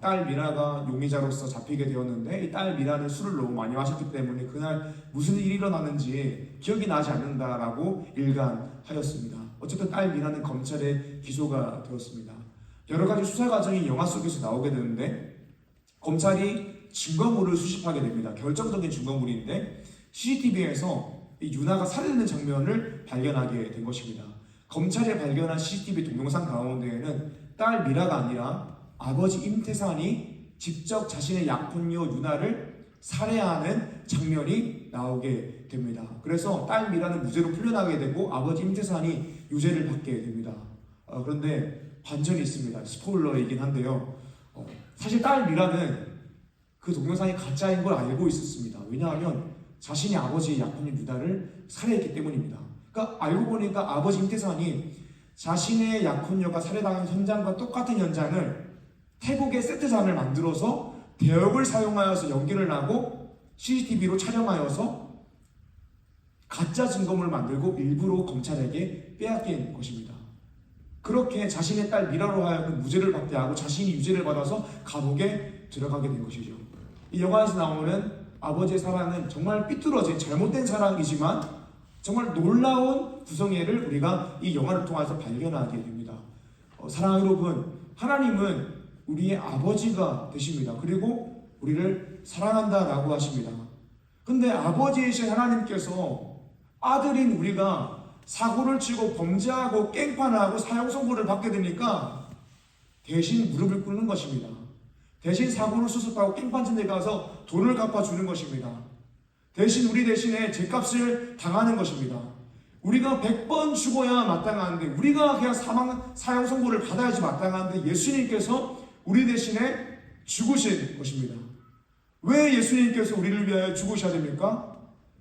[SPEAKER 1] 딸 미라가 용의자로서 잡히게 되었는데, 이 딸 미라는 술을 너무 많이 마셨기 때문에 그날 무슨 일이 일어났는지 기억이 나지 않는다라고 일관하였습니다. 어쨌든 딸 미라는 검찰에 기소가 되었습니다. 여러 가지 수사 과정이 영화 속에서 나오게 되는데, 검찰이 증거물을 수집하게 됩니다. 결정적인 증거물인데 CCTV에서 이 유나가 살해되는 장면을 발견하게 된 것입니다. 검찰이 발견한 CCTV 동영상 가운데에는 딸 미라가 아니라 아버지 임태산이 직접 자신의 약혼녀 유나를 살해하는 장면이 나오게 됩니다. 그래서 딸 미라는 무죄로 풀려나게 되고 아버지 임태산이 유죄를 받게 됩니다. 그런데 반전이 있습니다. 스포일러이긴 한데요. 사실 딸 미라는 그 동영상이 가짜인 걸 알고 있었습니다. 왜냐하면 자신이 아버지의 약혼녀 유나를 살해했기 때문입니다. 그러니까 알고 보니까 아버지 임태산이 자신의 약혼녀가 살해당한 현장과 똑같은 현장을 태국의 세트장을 만들어서 대역을 사용하여서 연기를 하고 CCTV로 촬영하여서 가짜 증거물을 만들고 일부러 검찰에게 빼앗긴 것입니다. 그렇게 자신의 딸 미라로 하여금 무죄를 받게 하고 자신이 유죄를 받아서 감옥에 들어가게 된 것이죠. 이 영화에서 나오는 아버지의 사랑은 정말 삐뚤어진 잘못된 사랑이지만 정말 놀라운 구성애를 우리가 이 영화를 통해서 발견하게 됩니다. 사랑하는 여러분, 하나님은 우리의 아버지가 되십니다. 그리고 우리를 사랑한다라고 하십니다. 근데 아버지이신 하나님께서 아들인 우리가 사고를 치고 범죄하고 깽판하고 사형 선고를 받게 되니까 대신 무릎을 꿇는 것입니다. 대신 사고를 수습하고 깽판진 데 가서 돈을 갚아주는 것입니다. 대신 우리 대신에 죄값을 당하는 것입니다. 우리가 100번 죽어야 마땅한데, 우리가 그냥 사형 선고를 받아야지 마땅한데 예수님께서 우리 대신에 죽으신 것입니다. 왜 예수님께서 우리를 위하여 죽으셔야 됩니까?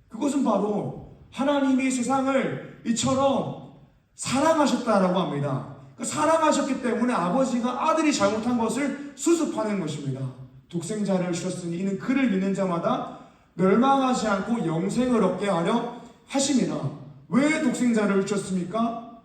[SPEAKER 1] 그것은 바로 하나님이 세상을 이처럼 사랑하셨다라고 합니다. 사랑하셨기 때문에 아버지가 아들이 잘못한 것을 수습하는 것입니다. 독생자를 주셨으니 이는 그를 믿는 자마다 멸망하지 않고 영생을 얻게 하려 하심이라. 왜 독생자를 주셨습니까?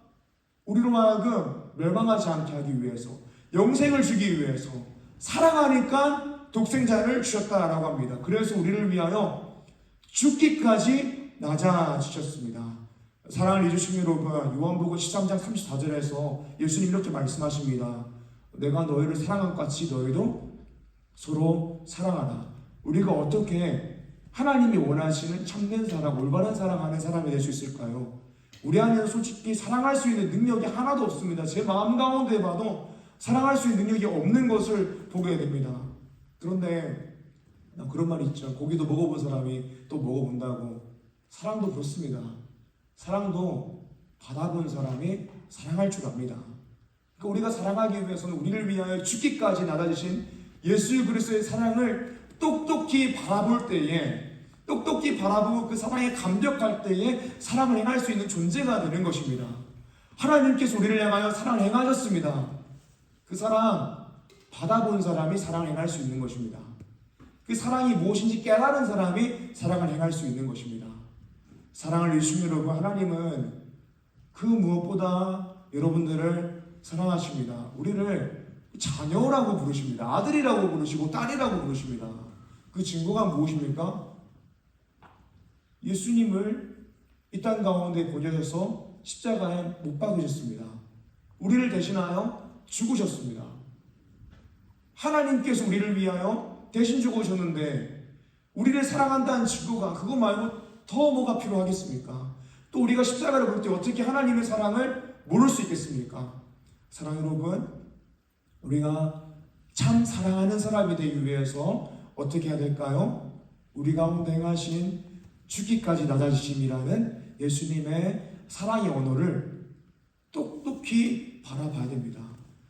[SPEAKER 1] 우리로 하여금 멸망하지 않게 하기 위해서, 영생을 주기 위해서, 사랑하니까 독생자를 주셨다라고 합니다. 그래서 우리를 위하여 죽기까지 낮아지셨습니다. 사랑을 잊으신 여러분, 요한복음 13장 34절에서 예수님 이렇게 말씀하십니다. 내가 너희를 사랑한 것 같이 너희도 서로 사랑하라. 우리가 어떻게 하나님이 원하시는 참된 사랑, 올바른 사랑하는 사람이 될 수 있을까요? 우리 안에는 솔직히 사랑할 수 있는 능력이 하나도 없습니다. 제 마음 가운데 봐도 사랑할 수 있는 능력이 없는 것을 보게 됩니다. 그런데 그런 말이 있죠. 고기도 먹어본 사람이 또 먹어본다고. 사랑도 그렇습니다. 사랑도 받아본 사람이 사랑할 줄 압니다. 그러니까 우리가 사랑하기 위해서는 우리를 위하여 죽기까지 나다주신 예수 그리스도의 사랑을 똑똑히 바라볼 때에, 똑똑히 바라보고 그 사랑에 감격할 때에 사랑을 행할 수 있는 존재가 되는 것입니다. 하나님께서 우리를 향하여 사랑을 행하셨습니다. 그 사랑 받아본 사람이 사랑을 행할 수 있는 것입니다. 그 사랑이 무엇인지 깨달은 사람이 사랑을 행할 수 있는 것입니다. 사랑을 주신 여러분, 하나님은 그 무엇보다 여러분들을 사랑하십니다. 우리를 자녀라고 부르십니다. 아들이라고 부르시고 딸이라고 부르십니다. 그 증거가 무엇입니까? 예수님을 이 땅 가운데 보내셔서 십자가에 못 박으셨습니다. 우리를 대신하여 죽으셨습니다. 하나님께서 우리를 위하여 대신 죽으셨는데 우리를 사랑한다는 증거가 그거 말고 더 뭐가 필요하겠습니까? 또 우리가 십자가를 볼 때 어떻게 하나님의 사랑을 모를 수 있겠습니까? 사랑 여러분, 우리가 참 사랑하는 사람이 되기 위해서 어떻게 해야 될까요? 우리 가운데 행하신 죽기까지 낮아지심이라는 예수님의 사랑의 언어를 똑똑히 바라봐야 됩니다.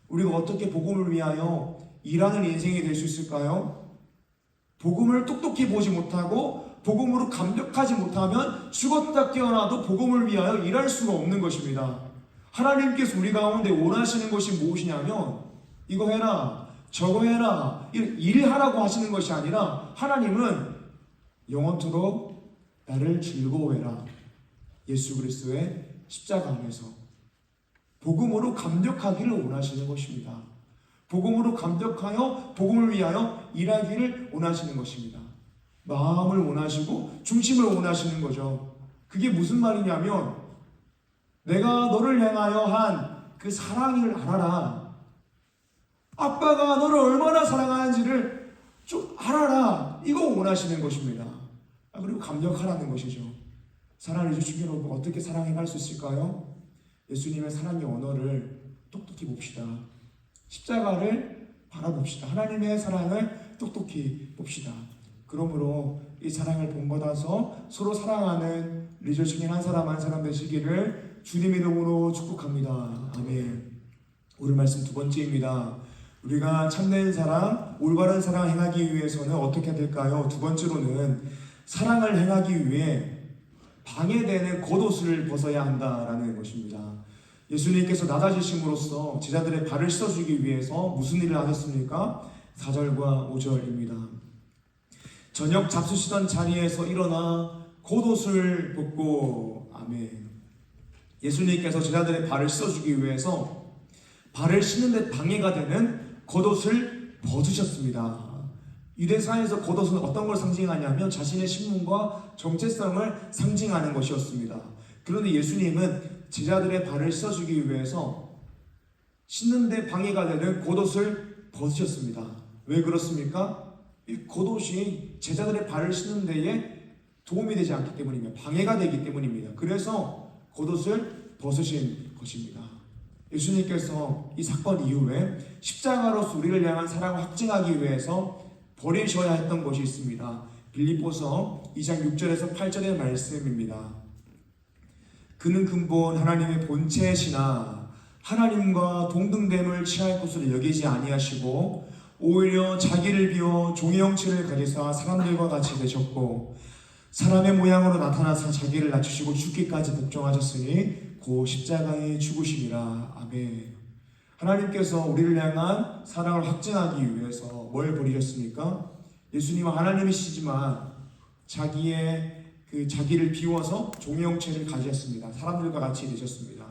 [SPEAKER 1] 우리가 어떻게 복음을 위하여 일하는 인생이 될 수 있을까요? 복음을 똑똑히 보지 못하고 복음으로 감격하지 못하면 죽었다 깨어나도 복음을 위하여 일할 수가 없는 것입니다. 하나님께서 우리 가운데 원하시는 것이 무엇이냐면 이거 해라, 저거 해라, 일하라고 하시는 것이 아니라 하나님은 영원토록 나를 즐거워해라. 예수 그리스도의 십자가 안에서 복음으로 감격하기를 원하시는 것입니다. 복음으로 감격하여 복음을 위하여 일하기를 원하시는 것입니다. 마음을 원하시고 중심을 원하시는 거죠. 그게 무슨 말이냐면 내가 너를 향하여 한 그 사랑을 알아라. 아빠가 너를 얼마나 사랑하는지를 좀 알아라. 이거 원하시는 것입니다. 그리고 감격하라는 것이죠. 사랑을 주시기 여러분, 어떻게 사랑해갈 수 있을까요? 예수님의 사랑의 언어를 똑똑히 봅시다. 십자가를 바라봅시다. 하나님의 사랑을 똑똑히 봅시다. 그러므로 이 사랑을 본받아서 서로 사랑하는 리저 중에 한 사람 되시기를 주님의 이름으로 축복합니다. 아멘. 오늘 말씀 두 번째입니다. 우리가 참된 사랑, 올바른 사랑 행하기 위해서는 어떻게 해야 될까요? 두 번째로는 사랑을 행하기 위해 방해되는 겉옷을 벗어야 한다라는 것입니다. 예수님께서 낮아지심으로써 제자들의 발을 씻어주기 위해서 무슨 일을 하셨습니까? 4절과 5절입니다. 저녁 잡수시던 자리에서 일어나 겉옷을 벗고, 아멘. 예수님께서 제자들의 발을 씻어주기 위해서 발을 씻는 데 방해가 되는 겉옷을 벗으셨습니다. 유대사에서 겉옷은 어떤 걸 상징하냐면 자신의 신분과 정체성을 상징하는 것이었습니다. 그런데 예수님은 제자들의 발을 씻어주기 위해서 씻는 데 방해가 되는 겉옷을 벗으셨습니다. 왜 그렇습니까? 이 겉옷이 제자들의 발을 씻는 데에 도움이 되지 않기 때문입니다. 방해가 되기 때문입니다. 그래서 겉옷을 벗으신 것입니다. 예수님께서 이 사건 이후에 십자가로서 우리를 향한 사랑을 확증하기 위해서 버리셔야 했던 것이 있습니다. 빌립보서 2장 6절에서 8절의 말씀입니다. 그는 근본 하나님의 본체시나 하나님과 동등됨을 취할 것으로 여기지 아니하시고 오히려 자기를 비워 종의 형체를 가지사 사람들과 같이 되셨고 사람의 모양으로 나타나서 자기를 낮추시고 죽기까지 복종하셨으니 곧 십자가에 죽으심이라. 아멘. 하나님께서 우리를 향한 사랑을 확증하기 위해서 뭘 버리셨습니까? 예수님은 하나님이시지만 자기를 비워서 종의 형체를 가지셨습니다. 사람들과 같이 되셨습니다.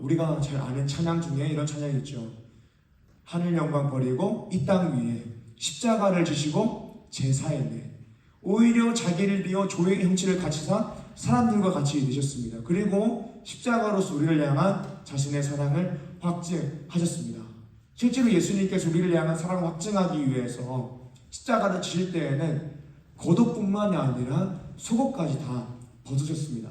[SPEAKER 1] 우리가 잘 아는 찬양 중에 이런 찬양이 있죠. 하늘 영광 버리고 이 땅 위에 십자가를 지시고 제사했네. 오히려 자기를 비워 종의 형체를 가지사 사람들과 같이 되셨습니다. 그리고 십자가로서 우리를 향한 자신의 사랑을 확증하셨습니다. 실제로 예수님께서 우리를 향한 사랑을 확증하기 위해서 십자가를 지실 때에는 겉옷뿐만이 아니라 속옷까지 다 벗으셨습니다.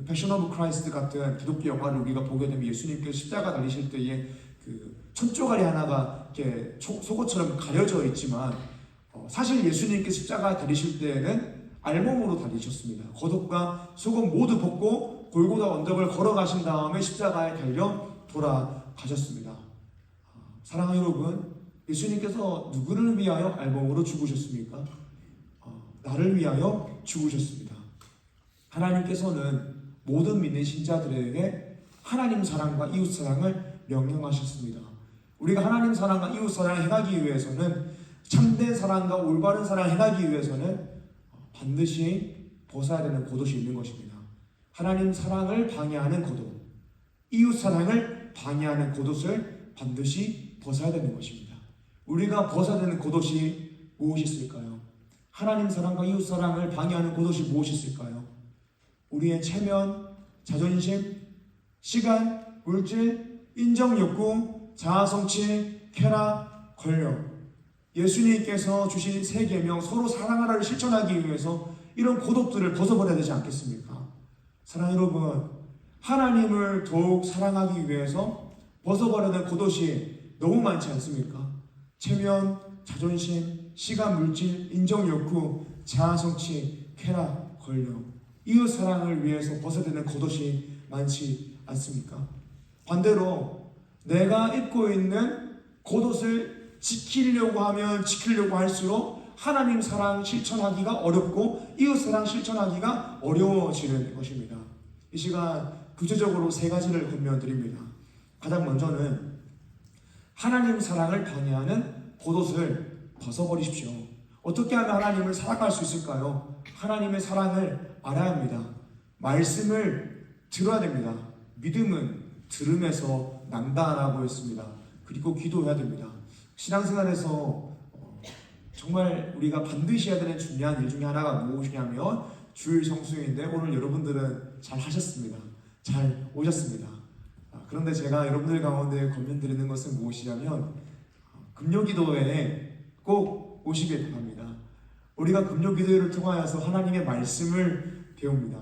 [SPEAKER 1] 패션 오브 크라이스트 같은 기독교 영화를 우리가 보게 되면 예수님께서 십자가 달리실 때에 그 천조가리 하나가 이렇게 속옷처럼 가려져 있지만 사실 예수님께서 십자가 달리실 때에는 알몸으로 달리셨습니다. 겉옷과 속옷 모두 벗고 골고다 언덕을 걸어가신 다음에 십자가에 달려 돌아가셨습니다. 사랑하는 여러분, 예수님께서 누구를 위하여 알몸으로 죽으셨습니까? 나를 위하여 죽으셨습니다. 하나님께서는 모든 믿는 신자들에게 하나님 사랑과 이웃 사랑을 명령하셨습니다. 우리가 하나님 사랑과 이웃 사랑을 행하기 위해서는, 참된 사랑과 올바른 사랑을 행하기 위해서는 반드시 벗어야 되는 겉옷이 있는 것입니다. 하나님 사랑을 방해하는 겉옷, 이웃 사랑을 방해하는 겉옷을 반드시 벗어야 되는 것입니다. 우리가 벗어야 되는 겉옷이 무엇이 있을까요? 하나님 사랑과 이웃 사랑을 방해하는 겉옷이 무엇이 있을까요? 우리의 체면, 자존심, 시간, 물질, 인정욕구, 자아성취, 쾌락, 권력, 예수님께서 주신 세 계명, 서로 사랑하라를 실천하기 위해서 이런 겉옷들을 벗어버려야 되지 않겠습니까? 사랑하는 여러분, 하나님을 더욱 사랑하기 위해서 벗어버려야 될 겉옷이 너무 많지 않습니까? 체면, 자존심, 시간, 물질, 인정욕구, 자아성취, 쾌락, 권력, 이웃 사랑을 위해서 벗어야 되는 겉옷이 많지 않습니까? 반대로 내가 입고 있는 겉옷을 지키려고 하면 지키려고 할수록 하나님 사랑 실천하기가 어렵고 이웃 사랑 실천하기가 어려워지는 것입니다. 이 시간 구체적으로 세 가지를 권면드립니다. 가장 먼저는 하나님 사랑을 방해하는 겉옷을 벗어버리십시오. 어떻게 하면 하나님을 사랑할 수 있을까요? 하나님의 사랑을 알아야 합니다. 말씀을 들어야 됩니다. 믿음은 들음에서 난다라고 했습니다. 그리고 기도해야 됩니다. 신앙생활에서 정말 우리가 반드시 해야 되는 중요한 일 중에 하나가 무엇이냐면 주일 성수인데, 오늘 여러분들은 잘 하셨습니다. 잘 오셨습니다. 그런데 제가 여러분들 가운데 권면드리는 것은 무엇이냐면 금요기도회에 꼭 오시길 바랍니다. 우리가 금요기도회를 통하여서 하나님의 말씀을 배웁니다.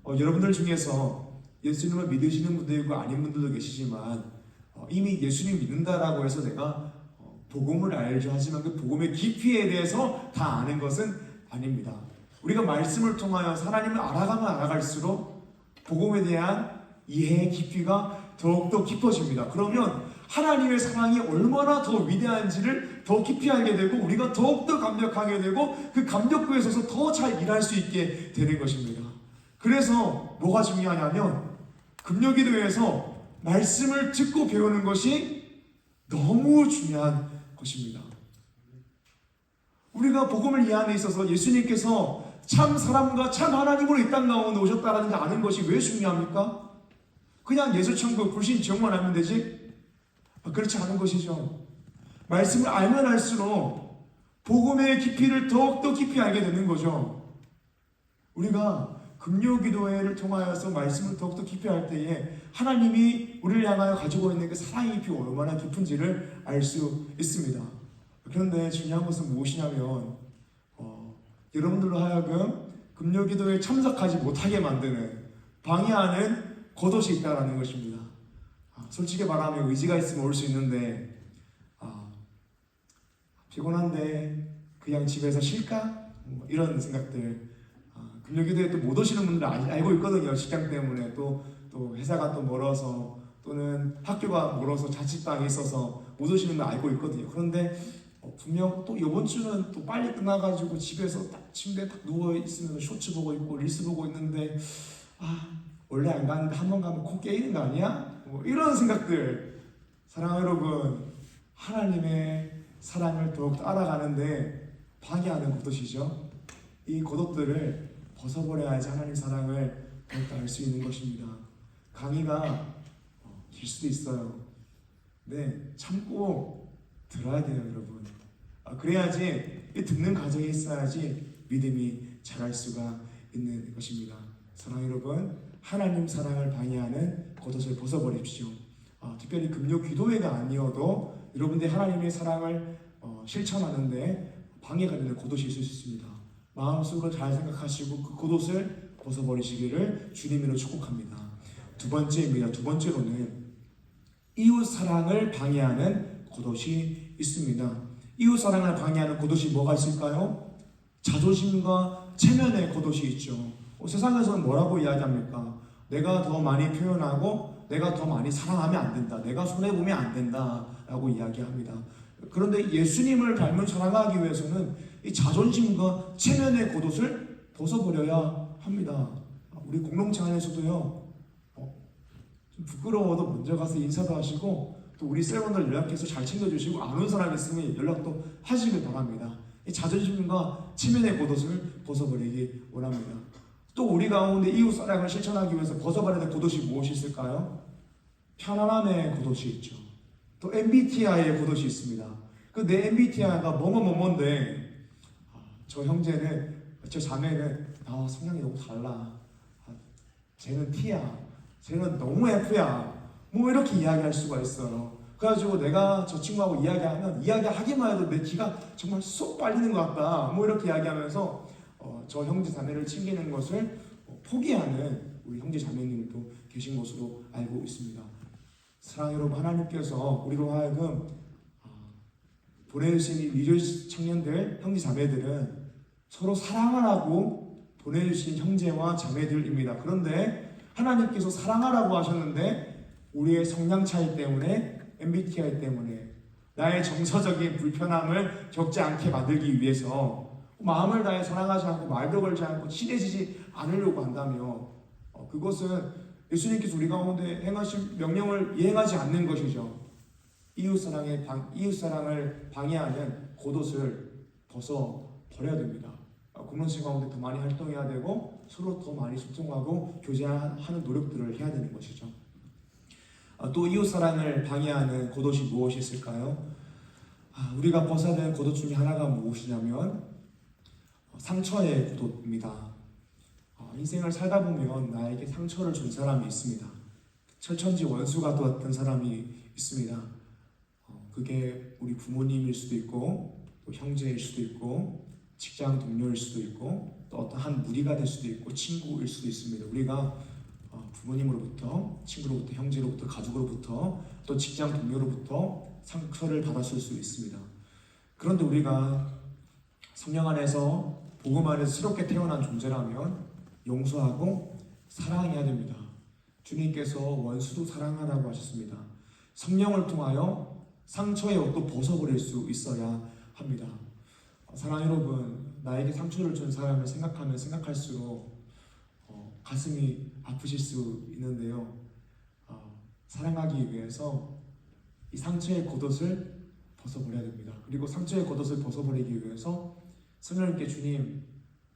[SPEAKER 1] 여러분들 중에서 예수님을 믿으시는 분도 있고 아닌 분들도 계시지만 이미 예수님 믿는다라고 해서 내가 복음을 알죠 하지만 그 복음의 깊이에 대해서 다 아는 것은 아닙니다. 우리가 말씀을 통하여 하나님을 알아가면 알아갈수록 복음에 대한 이해의 깊이가 더욱더 깊어집니다. 그러면 하나님의 사랑이 얼마나 더 위대한지를 더 깊이 알게 되고 우리가 더욱더 감격하게 되고 그 감격구에 있어서 더 잘 일할 수 있게 되는 것입니다. 그래서 뭐가 중요하냐면 금요기도에서 말씀을 듣고 배우는 것이 너무 중요한 것입니다. 우리가 복음을 이해하는 데 있어서 예수님께서 참 사람과 참 하나님으로 이 땅 가운데 오셨다는 걸 아는 것이 왜 중요합니까? 그냥 예수천국 불신 지옥만 알면 되지? 그렇지 않은 것이죠. 말씀을 알면 알수록 복음의 깊이를 더욱더 깊이 알게 되는 거죠. 우리가 금요기도회를 통하여서 말씀을 더욱더 깊이 할 때에 하나님이 우리를 향하여 가지고 있는 그 사랑의 깊이 얼마나 깊은지를 알 수 있습니다. 그런데 중요한 것은 무엇이냐면 여러분들로 하여금 금요기도에 참석하지 못하게 만드는 방해하는 겉옷이 있다는 것입니다. 솔직히 말하면 의지가 있으면 올 수 있는데 피곤한데 그냥 집에서 쉴까? 이런 생각들. 금요기도에 또 못 오시는 분들 알고 있거든요. 직장 때문에 또 회사가 또 멀어서 또는 학교가 멀어서 자취방에 있어서 못 오시는 분 알고 있거든요. 그런데 분명 또 이번 주는 또 빨리 끝나가지고 집에서 딱 침대에 딱 누워 있으면서 쇼츠 보고 있고 릴스 보고 있는데 원래 안 가는데 한 번 가면 코 깨이는 거 아니야? 이런 생각들. 사랑하는 여러분, 하나님의 사랑을 더욱더 알아가는데 방해하는 겉옷이죠. 이 겉옷들을 벗어버려야지 하나님 사랑을 더욱더 알 수 있는 것입니다. 강의가 길 수도 있어요. 네, 참고 들어야 돼요, 여러분. 그래야지 이 듣는 과정이 있어야지 믿음이 자랄 수가 있는 것입니다. 사랑하는 여러분, 하나님 사랑을 방해하는 겉옷을 벗어버립시오. 특별히 금요 기도회가 아니어도 여러분들이 하나님의 사랑을 실천하는데 방해가 되는 겉옷이 있을 수 있습니다. 마음속으로 잘 생각하시고 그 겉옷을 벗어버리시기를 주님으로 축복합니다. 두 번째입니다. 두 번째로는 이웃 사랑을 방해하는 겉옷이 있습니다. 이웃 사랑을 방해하는 겉옷이 뭐가 있을까요? 자존심과 체면의 겉옷이 있죠. 세상에서는 뭐라고 이야기합니까? 내가 더 많이 표현하고 내가 더 많이 사랑하면 안 된다. 내가 손해보면 안 된다라고 이야기합니다. 그런데 예수님을 닮은 사랑하기 위해서는 이 자존심과 체면의 겉옷을 벗어버려야 합니다. 우리 공동체 안에서도요, 좀 부끄러워도 먼저 가서 인사도 하시고 또 우리 셀원들 연락해서 잘 챙겨주시고 안 온 사람 있으면 연락도 하시길 바랍니다. 이 자존심과 체면의 겉옷을 벗어버리기 원합니다. 또 우리 가운데 이웃 사랑을 실천하기 위해서 벗어버려야 될 겉옷이 무엇이 있을까요? 편안함의 겉옷이 있죠. 또 MBTI의 겉옷이 있습니다. 그 내 MBTI가 뭐뭐뭐뭔데 저 형제는, 저 자매는 나와 성향이 너무 달라. 쟤는 T야. 쟤는 너무 F야. 뭐 이렇게 이야기할 수가 있어요. 그래가지고 내가 저 친구하고 이야기하면 이야기하기만 해도 내 기가 정말 쏙 빨리는 것 같다. 뭐 이렇게 이야기하면서 저 형제 자매를 챙기는 것을 포기하는 우리 형제 자매님도 계신 것으로 알고 있습니다. 사랑하는 여러분, 하나님께서 우리로 하여금 보내주신 이 위로 청년들, 형제 자매들은 서로 사랑하라고 보내주신 형제와 자매들입니다. 그런데 하나님께서 사랑하라고 하셨는데 우리의 성향 차이 때문에, MBTI 때문에 나의 정서적인 불편함을 겪지 않게 만들기 위해서 마음을 다해 사랑하지 않고 말도 걸지 않고 친해지지 않으려고 한다며 그것은 예수님께서 우리 가운데 행하신 명령을 이행하지 않는 것이죠. 이웃사랑을 방해하는 겉옷을 벗어버려야 됩니다. 공동체 가운데 더 많이 활동해야 되고 서로 더 많이 소통하고 교제하는 노력들을 해야 되는 것이죠. 또 이웃사랑을 방해하는 겉옷이 무엇이 있을까요? 우리가 벗어야 되는 겉옷 중에 하나가 무엇이냐면 상처의 겉옷입니다. 인생을 살다 보면 나에게 상처를 준 사람이 있습니다. 철천지 원수가 되었던 사람이 있습니다. 그게 우리 부모님일 수도 있고 또 형제일 수도 있고 직장 동료일 수도 있고 또 어떤 한 무리가 될 수도 있고 친구일 수도 있습니다. 우리가 부모님으로부터, 친구로부터, 형제로부터, 가족으로부터 또 직장 동료로부터 상처를 받았을 수 있습니다. 그런데 우리가 성령 안에서 복음 안에서 새롭게 태어난 존재라면 용서하고 사랑해야 됩니다. 주님께서 원수도 사랑하라고 하셨습니다. 성령을 통하여 상처의 옷도 벗어버릴 수 있어야 합니다. 사랑하는 여러분, 나에게 상처를 준 사람을 생각하면 생각할수록 가슴이 아프실 수 있는데요. 사랑하기 위해서 이 상처의 겉옷을 벗어버려야 됩니다. 그리고 상처의 겉옷을 벗어버리기 위해서 성령님께 주님,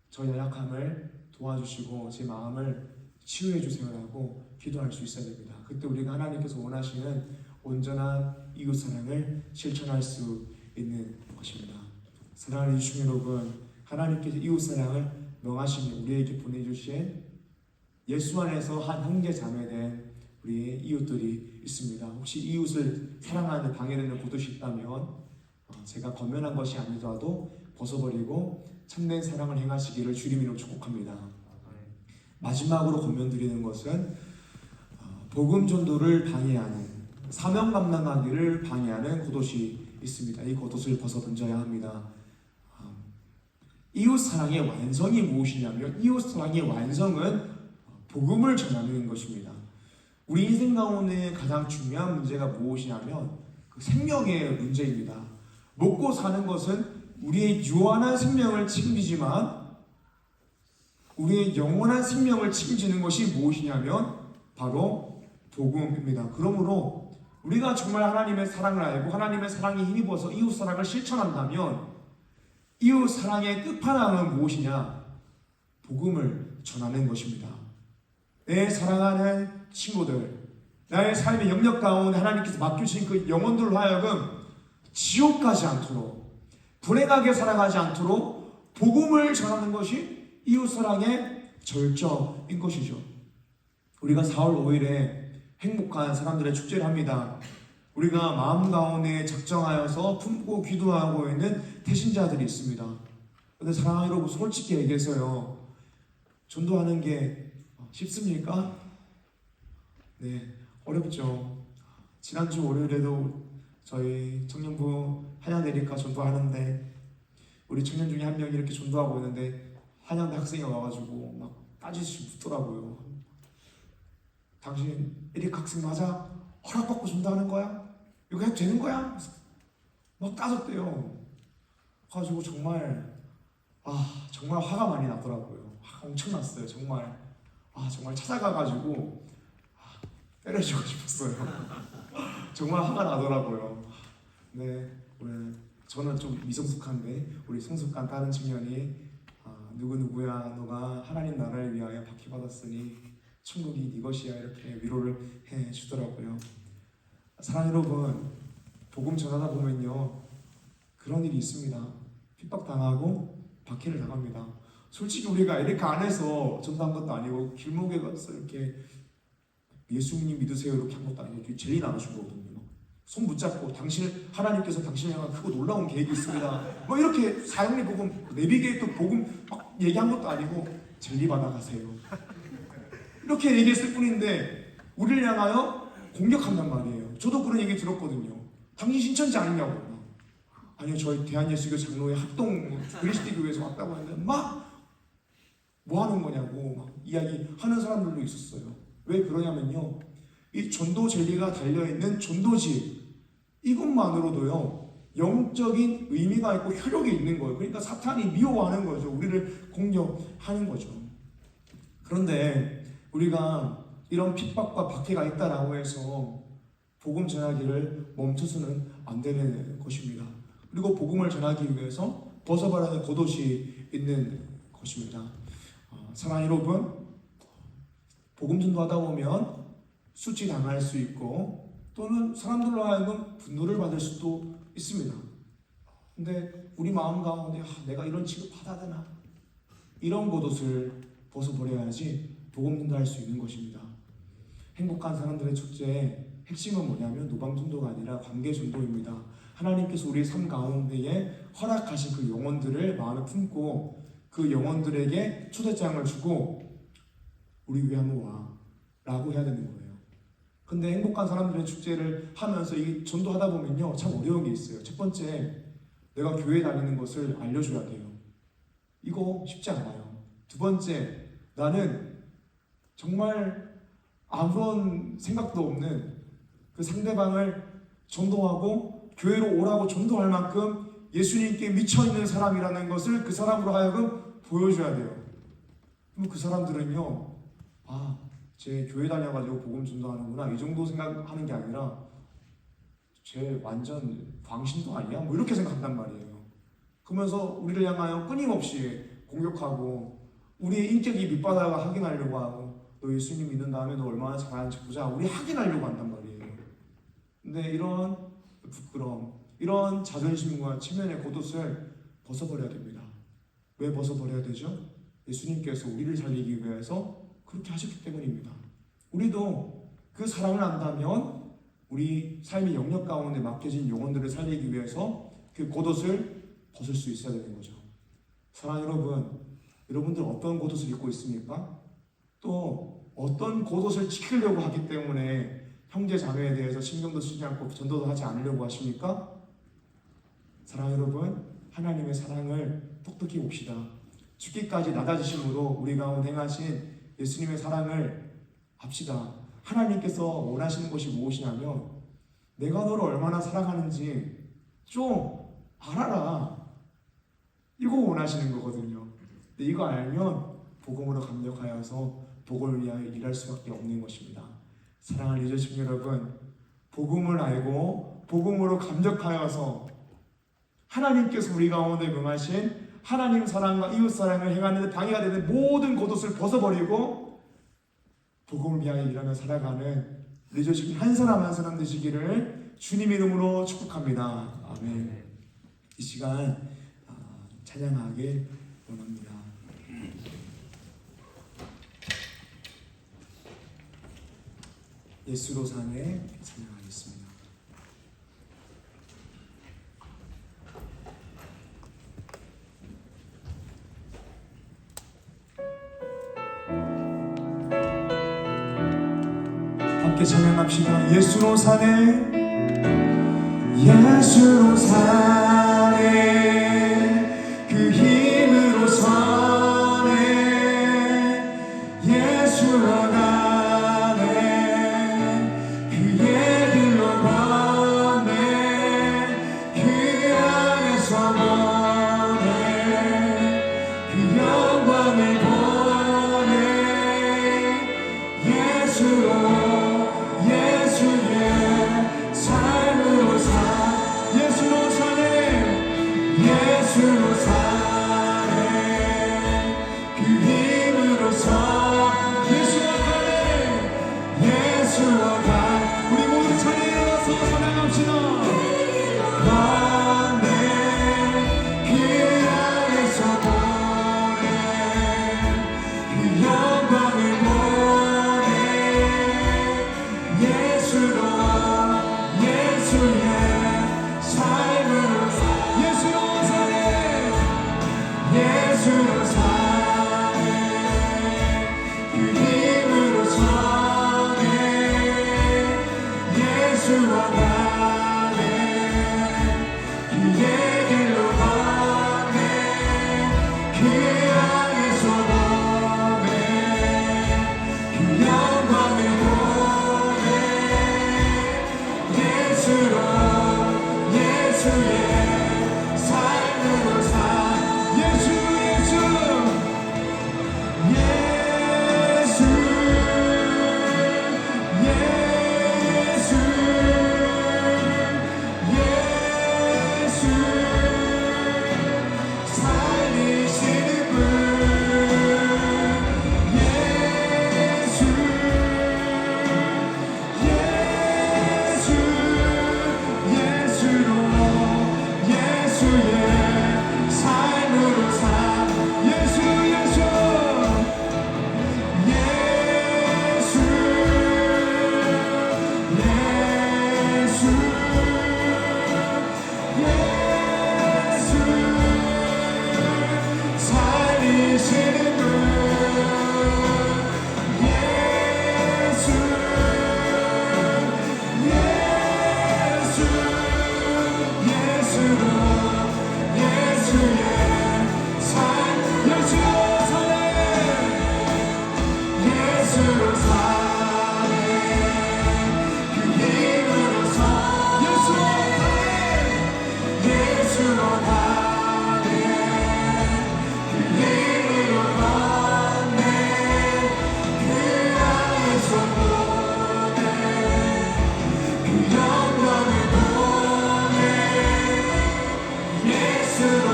[SPEAKER 1] 저 연약함을 도와주시고 제 마음을 치유해 주세요라고 기도할 수 있어야 됩니다. 그때 우리가 하나님께서 원하시는 온전한 이웃사랑을 실천할 수 있는 것입니다. 사랑하는 주신 여러분, 하나님께서 이웃사랑을 명하시며 우리에게 보내주신 예수 안에서 한 형제 자매된 우리의 이웃들이 있습니다. 혹시 이웃을 사랑하는 방해되는 겉옷이 있다면 제가 권면한 것이 아니더라도 벗어버리고 참된 사랑을 행하시기를 주님으로 축복합니다. 마지막으로 권면드리는 것은 복음 전도를 방해하는, 사명 감당하기를 방해하는 겉옷이 있습니다. 이 겉옷을 벗어 던져야 합니다. 이웃 사랑의 완성이 무엇이냐면 이웃 사랑의 완성은 복음을 전하는 것입니다. 우리 인생 가운데 가장 중요한 문제가 무엇이냐면 그 생명의 문제입니다. 먹고 사는 것은 우리의 유한한 생명을 책임지지만 우리의 영원한 생명을 책임지는 것이 무엇이냐면 바로 복음입니다. 그러므로 우리가 정말 하나님의 사랑을 알고 하나님의 사랑에 힘입어서 이웃 사랑을 실천한다면 이웃 사랑의 끝판왕은 무엇이냐? 복음을 전하는 것입니다. 내 사랑하는 친구들, 나의 삶의 영역 가운데 하나님께서 맡겨주신 그 영혼들로 하여금 지옥 가지 않도록, 불행하게 살아가지 않도록 복음을 전하는 것이 이웃사랑의 절정인 것이죠. 우리가 4월 5일에 행복한 사람들의 축제를 합니다. 우리가 마음 가운데 작정하여서 품고 기도하고 있는 태신자들이 있습니다. 그런데 사랑하는 여러분, 솔직히 얘기해서요, 전도하는 게 쉽습니까? 네, 어렵죠. 지난주 월요일에도 저희 청년부 한양대리카 전도하는데 우리 청년 중에 한 명이 이렇게 전도하고 있는데 한양대 학생이 와가지고 막 따지시 묻더라고요. 당신 에릭 학생 맞아? 허락받고 준다는 거야? 이거 해도 되는 거야? 막 따졌대요. 가지고 정말 정말 화가 많이 나더라고요. 화가 엄청 났어요. 정말 정말 찾아가가지고 때려주고 싶었어요. 정말 화가 나더라고요. 네, 저는 좀 미성숙한데 우리 성숙한 다른 청년이 누구누구야 너가 하나님 나라를 위하여 박해받았으니 천국이 네 것이야 이렇게 위로를 해주더라고요. 사랑하는 여러분, 복음 전하다 보면요 그런 일이 있습니다. 핍박당하고 박해를 당합니다. 솔직히 우리가 이렇게 안에서 전도한 것도 아니고 길목에 가서 이렇게 예수님 믿으세요 이렇게 한 것도 아니고 젤리 나눠준 거거든요. 손 붙잡고 하나님께서 당신을 향한 크고 놀라운 계획이 있습니다. 뭐 이렇게 사형리 복음, 내비게이터 복음 막 얘기한 것도 아니고 젤리 받아가세요. 이렇게 얘기했을 뿐인데 우리를 향하여 공격한단 말이에요. 저도 그런 얘기 들었거든요. 당신 신천지 아니냐고. 아니요, 저희 대한예수교 장로회 합동 그리스도 교회에서 왔다고 하는데 막 뭐 하는 거냐고 막 이야기하는 사람들도 있었어요. 왜 그러냐면요, 이 전도 젤리가 달려있는 전도지 이것만으로도요 영적인 의미가 있고 효력이 있는 거예요. 그러니까 사탄이 미워하는 거죠. 우리를 공격하는 거죠. 그런데 우리가 이런 핍박과 박해가 있다라고 해서 복음 전하기를 멈춰서는 안 되는 것입니다. 그리고 복음을 전하기 위해서 벗어버려야 할 겉옷이 있는 것입니다. 사랑하는 여러분, 복음 전도하다 보면 수치당할 수 있고 또는 사람들로 하여금 분노를 받을 수도 있습니다. 근데 우리 마음 가운데 내가 이런 취급 받아야 되나? 이런 겉옷을 벗어버려야지 복음 전도할 수 있는 것입니다. 행복한 사람들의 축제의 핵심은 뭐냐면 노방전도가 아니라 관계전도입니다. 하나님께서 우리의 삶 가운데에 허락하신 그 영혼들을 마음에 품고 그 영혼들에게 초대장을 주고 우리 위에 한번 와 라고 해야 되는 거예요. 근데 행복한 사람들의 축제를 하면서 이 전도하다 보면요 참 어려운 게 있어요. 첫 번째, 내가 교회 다니는 것을 알려줘야 돼요. 이거 쉽지 않아요. 두 번째, 나는 정말 아무런 생각도 없는 그 상대방을 전도하고 교회로 오라고 전도할 만큼 예수님께 미쳐있는 사람이라는 것을 그 사람으로 하여금 보여줘야 돼요. 그럼 그 사람들은요 제 교회 다녀가지고 복음 전도하는구나 이 정도 생각하는 게 아니라 쟤 완전 광신도 아니야? 뭐 이렇게 생각한단 말이에요. 그러면서 우리를 향하여 끊임없이 공격하고 우리의 인격이 밑바닥을 확인하려고 하고 너 예수님 믿는 다음에 너 얼마나 잘하는지 보자 우리 확인하려고 한단 말이에요. 근데 이런 부끄러움, 이런 자존심과 체면의 겉옷을 벗어버려야 됩니다. 왜 벗어버려야 되죠? 예수님께서 우리를 살리기 위해서 그렇게 하셨기 때문입니다. 우리도 그 사랑을 안다면 우리 삶의 영역 가운데 맡겨진 영혼들을 살리기 위해서 그 겉옷을 벗을 수 있어야 되는 거죠. 사랑하는 여러분, 여러분들 어떤 겉옷을 입고 있습니까? 또 어떤 겉옷을 지키려고 하기 때문에 형제 자매에 대해서 신경도 쓰지 않고 전도도 하지 않으려고 하십니까? 사랑하는 여러분, 하나님의 사랑을 똑똑히 봅시다. 죽기까지 낮아지심으로 우리 가운데 행하신 예수님의 사랑을 합시다. 하나님께서 원하시는 것이 무엇이냐면 내가 너를 얼마나 사랑하는지 좀 알아라. 이거 원하시는 거거든요. 근데 이거 알면 복음으로 감격하여서 복음을 위하여 일할 수밖에 없는 것입니다. 사랑하는 유저신 여러분, 복음을 알고 복음으로 감격하여서 하나님께서 우리 가운데 명하신 하나님 사랑과 이웃 사랑을 행하는 데 방해가 되는 모든 겉옷을 벗어버리고 복음을 위하여 일하며 살아가는 유저신 한 사람 한 사람 되시기를 주님의 이름으로 축복합니다. 아멘. 이 시간 찬양하길 원합니다. 예수로 사네 찬양하겠습니다. 함께 찬양합시다. 예수로 사네, 예수로 사네, 그 힘으로 서네, 예수로 가네, 예수로 사네 그 힘으로서 예수와 가네 예수와 가 우리 모두 자리에 일어나서 찬양합시다 가네 그 안에서 보내 그 영광을 보내 예수로 예수의 삶으로 예수로 사네 예수로 사네 그 힘으로 서네 예수와 가네 그의 길로 가네 그 안에서 보네 그 영광을 보네 예수로 예수의 삶으로 사 예수 예수 예수 예수 예수 살리시는 분 예수 예수 예수로 예수의 삶으로 사 예수 예수 예수 예수 살리시는 분 예수 예수 예수로 예수의 삶 예수로 사네 예수로 사네 그 힘으로 사 예수로 가네 예수로 가네 그 힘으로 가네 그 안에서 보내 그 영광을 보내 예수로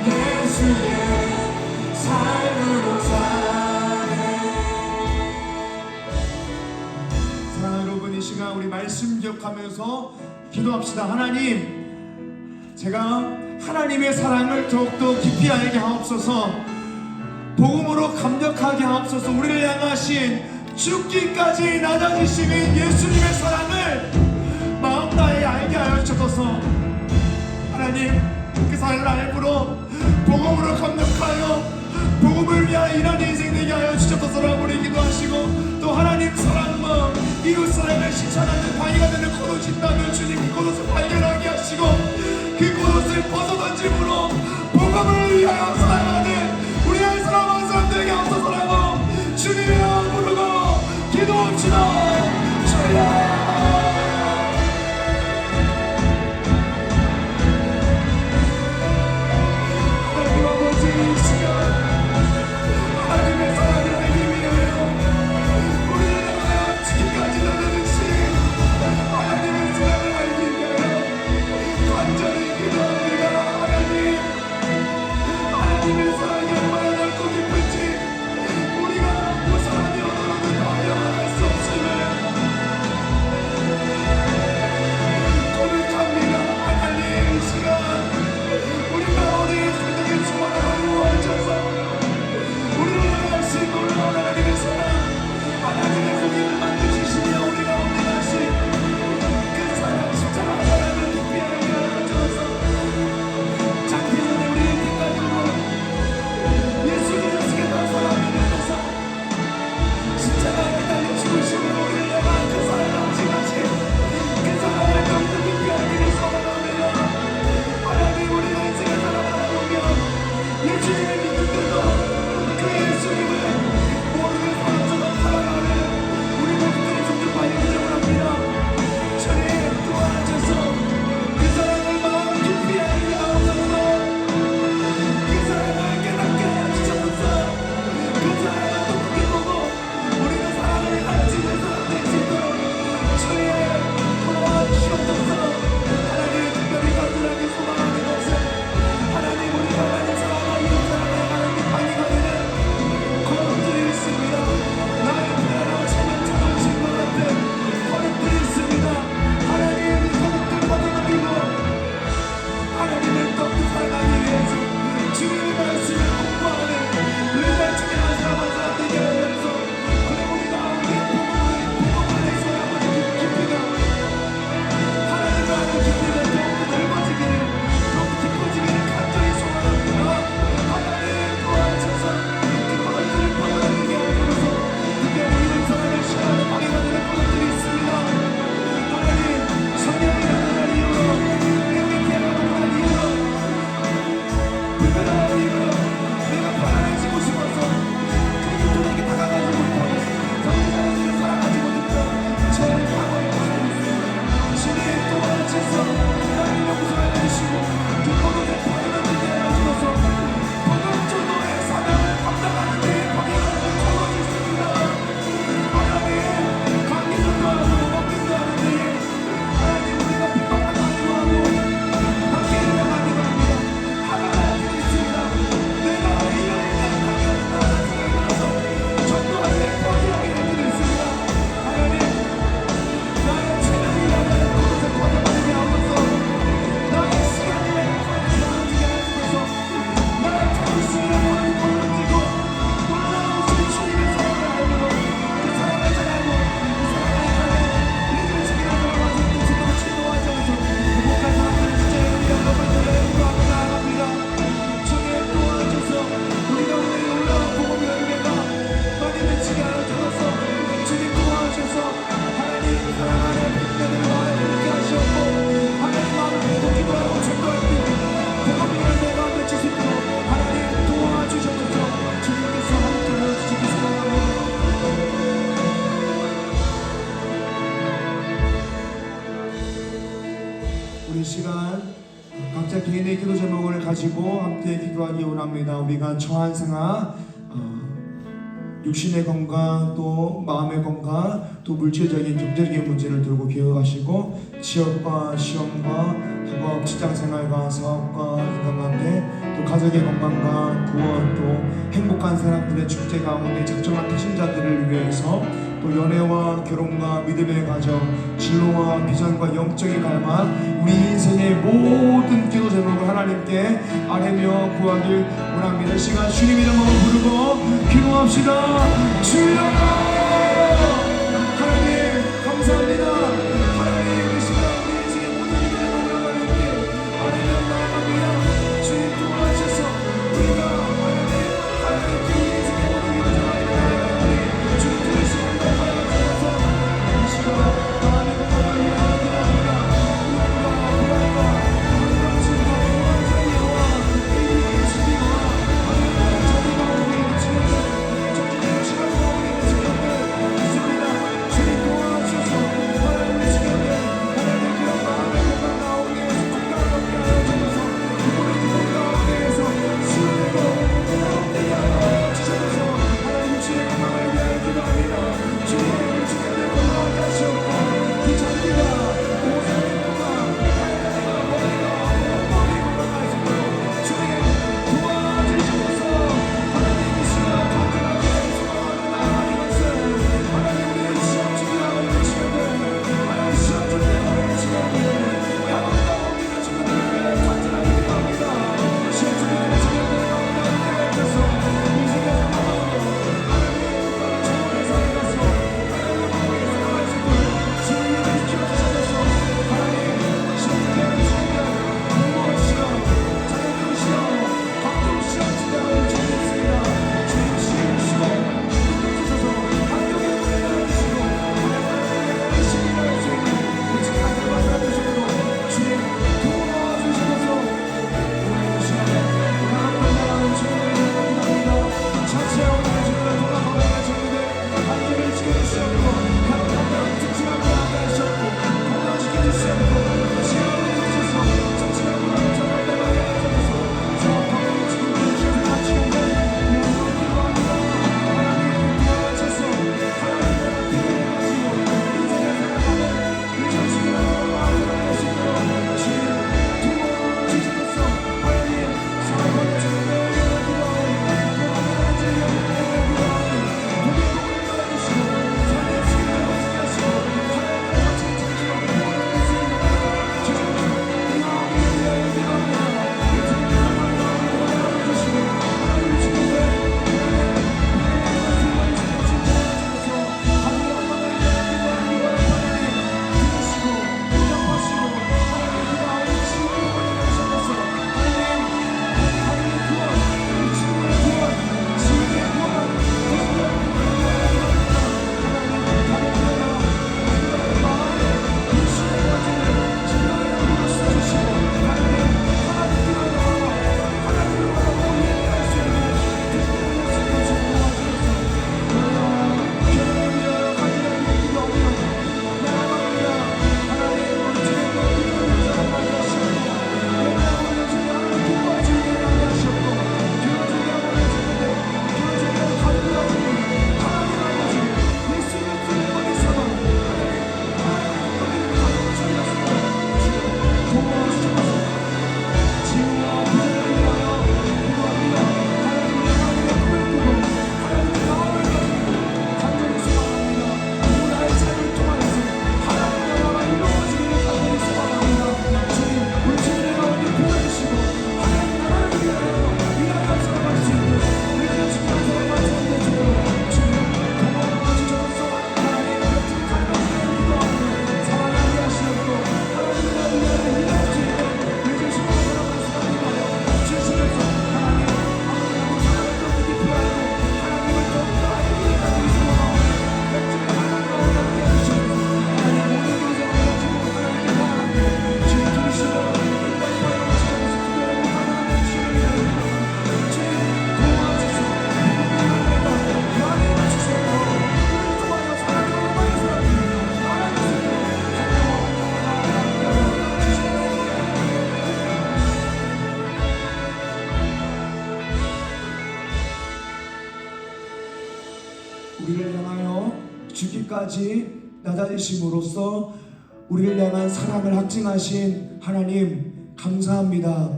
[SPEAKER 1] 예수의 삶으로 사네 사랑하는 여러분 이 시간 우리 말씀 기억하면서 기도합시다 하나님 제가 하나님의 사랑을 더욱더 깊이 알게 하옵소서 복음으로 감격하게 하옵소서 우리를 향하신 죽기까지 낮아지시는 예수님의 사랑을 마음 다해 알게 하여 주셔서 하나님 그 사랑을 알므로 복음으로 감격하여 복음을 위하여 일하는 인생 되게 하여 주셔서라고 우리 기도하시고 또 하나님 사랑 마음 이웃 사랑을 실천하는 방해가 되는 곳이 있다면 주님 그곳을 발견하게 하시고 그곳을 벗어던짐으로 복음을 위하여 사랑하는 우리 한 사람 한 사람 되게 하옵소서라고 주님의 이름 부르고 기도합시다 주여 하나님 아버지 이 시간 하나님의 사랑을 알기 위하여 우리를 향하여 지금까지 나누듯이 하나님의 사랑을 알기 위하여 간절히 기도합니다 하나님 각자 개인의 기도 제목을 가지고 함께 기도하기 원합니다. 우리가 처한 상황, 육신의 건강, 또 마음의 건강, 또 물질적인 경제적인 문제를 들고 기도하시고 취업과 시험과 학업, 직장생활과 사업과 인간관계, 또 가족의 건강과 구원, 또 행복한 사람들의 축제 가운데 작정한 태신자들을 위해서 또 연애와 결혼과 믿음의 가정, 진로와 비전과 영적인 갈망, 우리 인생의 모든 기도 제목을 하나님께 아뢰며 구하길 원합니다. 이 시간 주님 이름으로 부르고 기도합시다. 주여 하나님 감사합니다. 하나님 이 시간 우리 인생의 모든 기도 제목을 하나님께 아뢰며 나아갑니다. 주님 도와주셔서 우리가 하나님께 우리 인생의 모든 기도 제목을 주님 도와주시고 우리를 향하여 죽기까지 낮아지심으로써 우리를 향한 사랑을 확증하신 하나님 감사합니다.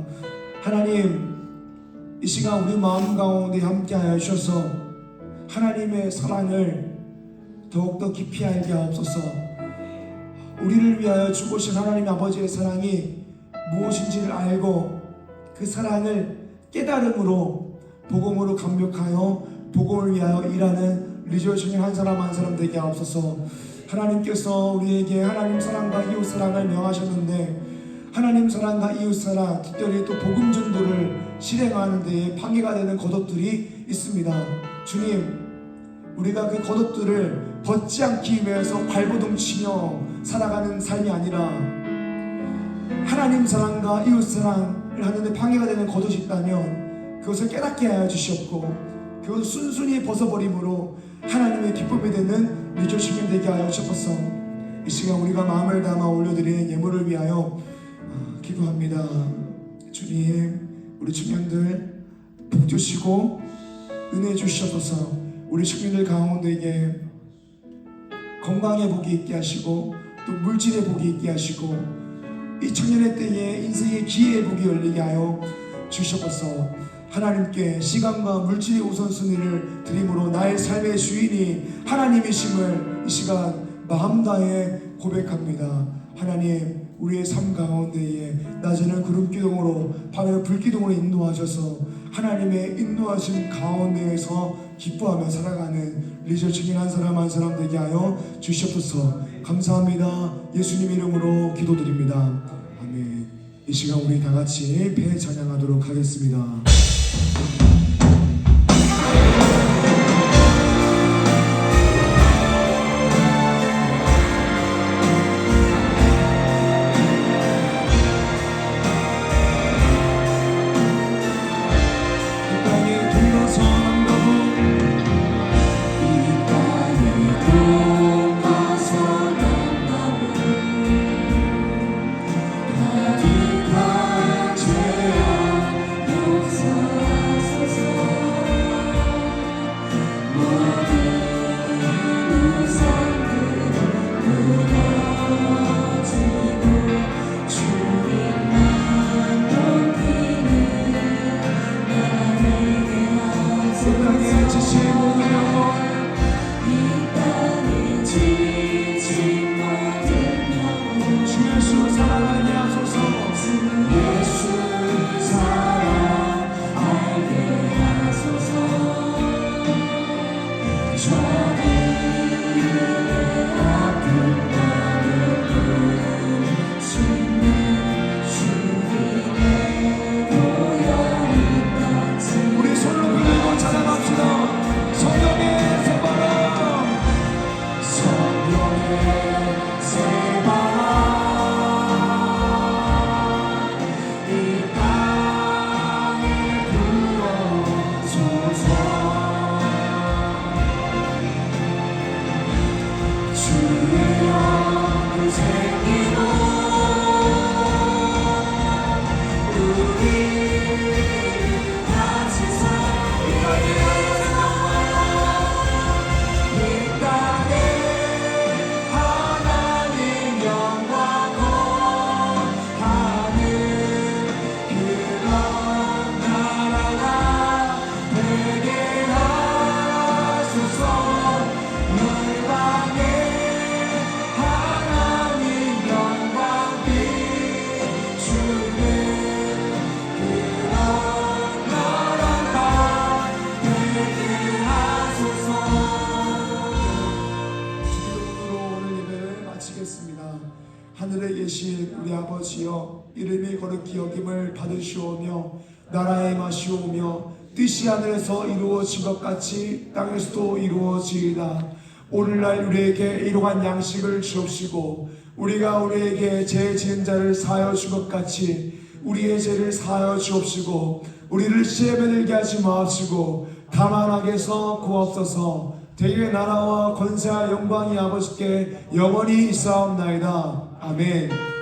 [SPEAKER 1] 하나님, 이 시간 우리 마음 가운데 함께하여 주셔서 하나님의 사랑을 더욱더 깊이 알게 하옵소서. 우리를 위하여 죽으신 하나님 아버지의 사랑이 무엇인지를 알고 그 사랑을 깨달음으로 복음으로 강력하여 복음을 위하여 일하는 리조싱의 한 사람 한 사람 되게 하옵소서. 하나님께서 우리에게 하나님 사랑과 이웃 사랑을 명하셨는데 하나님 사랑과 이웃 사랑, 특별히 또 복음 전도를 실행하는 데에 방해가 되는 겉옷들이 있습니다. 주님, 우리가 그 겉옷들을 벗지 않기 위해서 발버둥 치며 살아가는 삶이 아니라 하나님 사랑과 이웃 사랑을 하는데 방해가 되는 겉옷이 있다면 그것을 깨닫게 하여 주시옵고 그것을 순순히 벗어버림으로 하나님의 기쁨이 되는 리조싱이 되게 하여 주옵소서. 이 시간 우리가 마음을 담아 올려드리는 예물을 위하여 기도합니다. 주님, 우리 청년들 복 주시고 은혜 주시옵소서. 우리 청년들 가운데에 건강의 복이 있게 하시고 또 물질의 복이 있게 하시고 이 청년의 때에 인생의 기회의 복이 열리게 하여 주시옵소서. 하나님께 시간과 물질의 우선순위를 드림으로 나의 삶의 주인이 하나님이심을 이 시간 마음 다해 고백합니다. 하나님, 우리의 삶 가운데에 낮에는 구름기둥으로 밤에는 불기둥으로 인도하셔서 하나님의 인도하심 가운데에서 기뻐하며 살아가는 리저 증인 한 사람 한 사람 되게 하여 주시옵소서. 감사합니다. 예수님 이름으로 기도드립니다. 아멘. 이 시간 우리 다 같이 배 찬양하도록 하겠습니다. 하늘에 계신 우리 아버지여, 이름이 거룩히 여김을 받으시오며 나라의 임하시오며 뜻이 하늘에서 이루어진 것 같이 땅에서도 이루어지이다. 오늘날 우리에게 일용할 양식을 주옵시고 우리가 우리에게 죄 지은 자를 사하여 준 것 같이 우리의 죄를 사하여 주옵시고 우리를 시험에 들게 하지 마옵시고 다만 악에서 구하옵소서. 대의 나라와 권세와 영광이 아버지께 영원히 있사옵나이다. 아멘.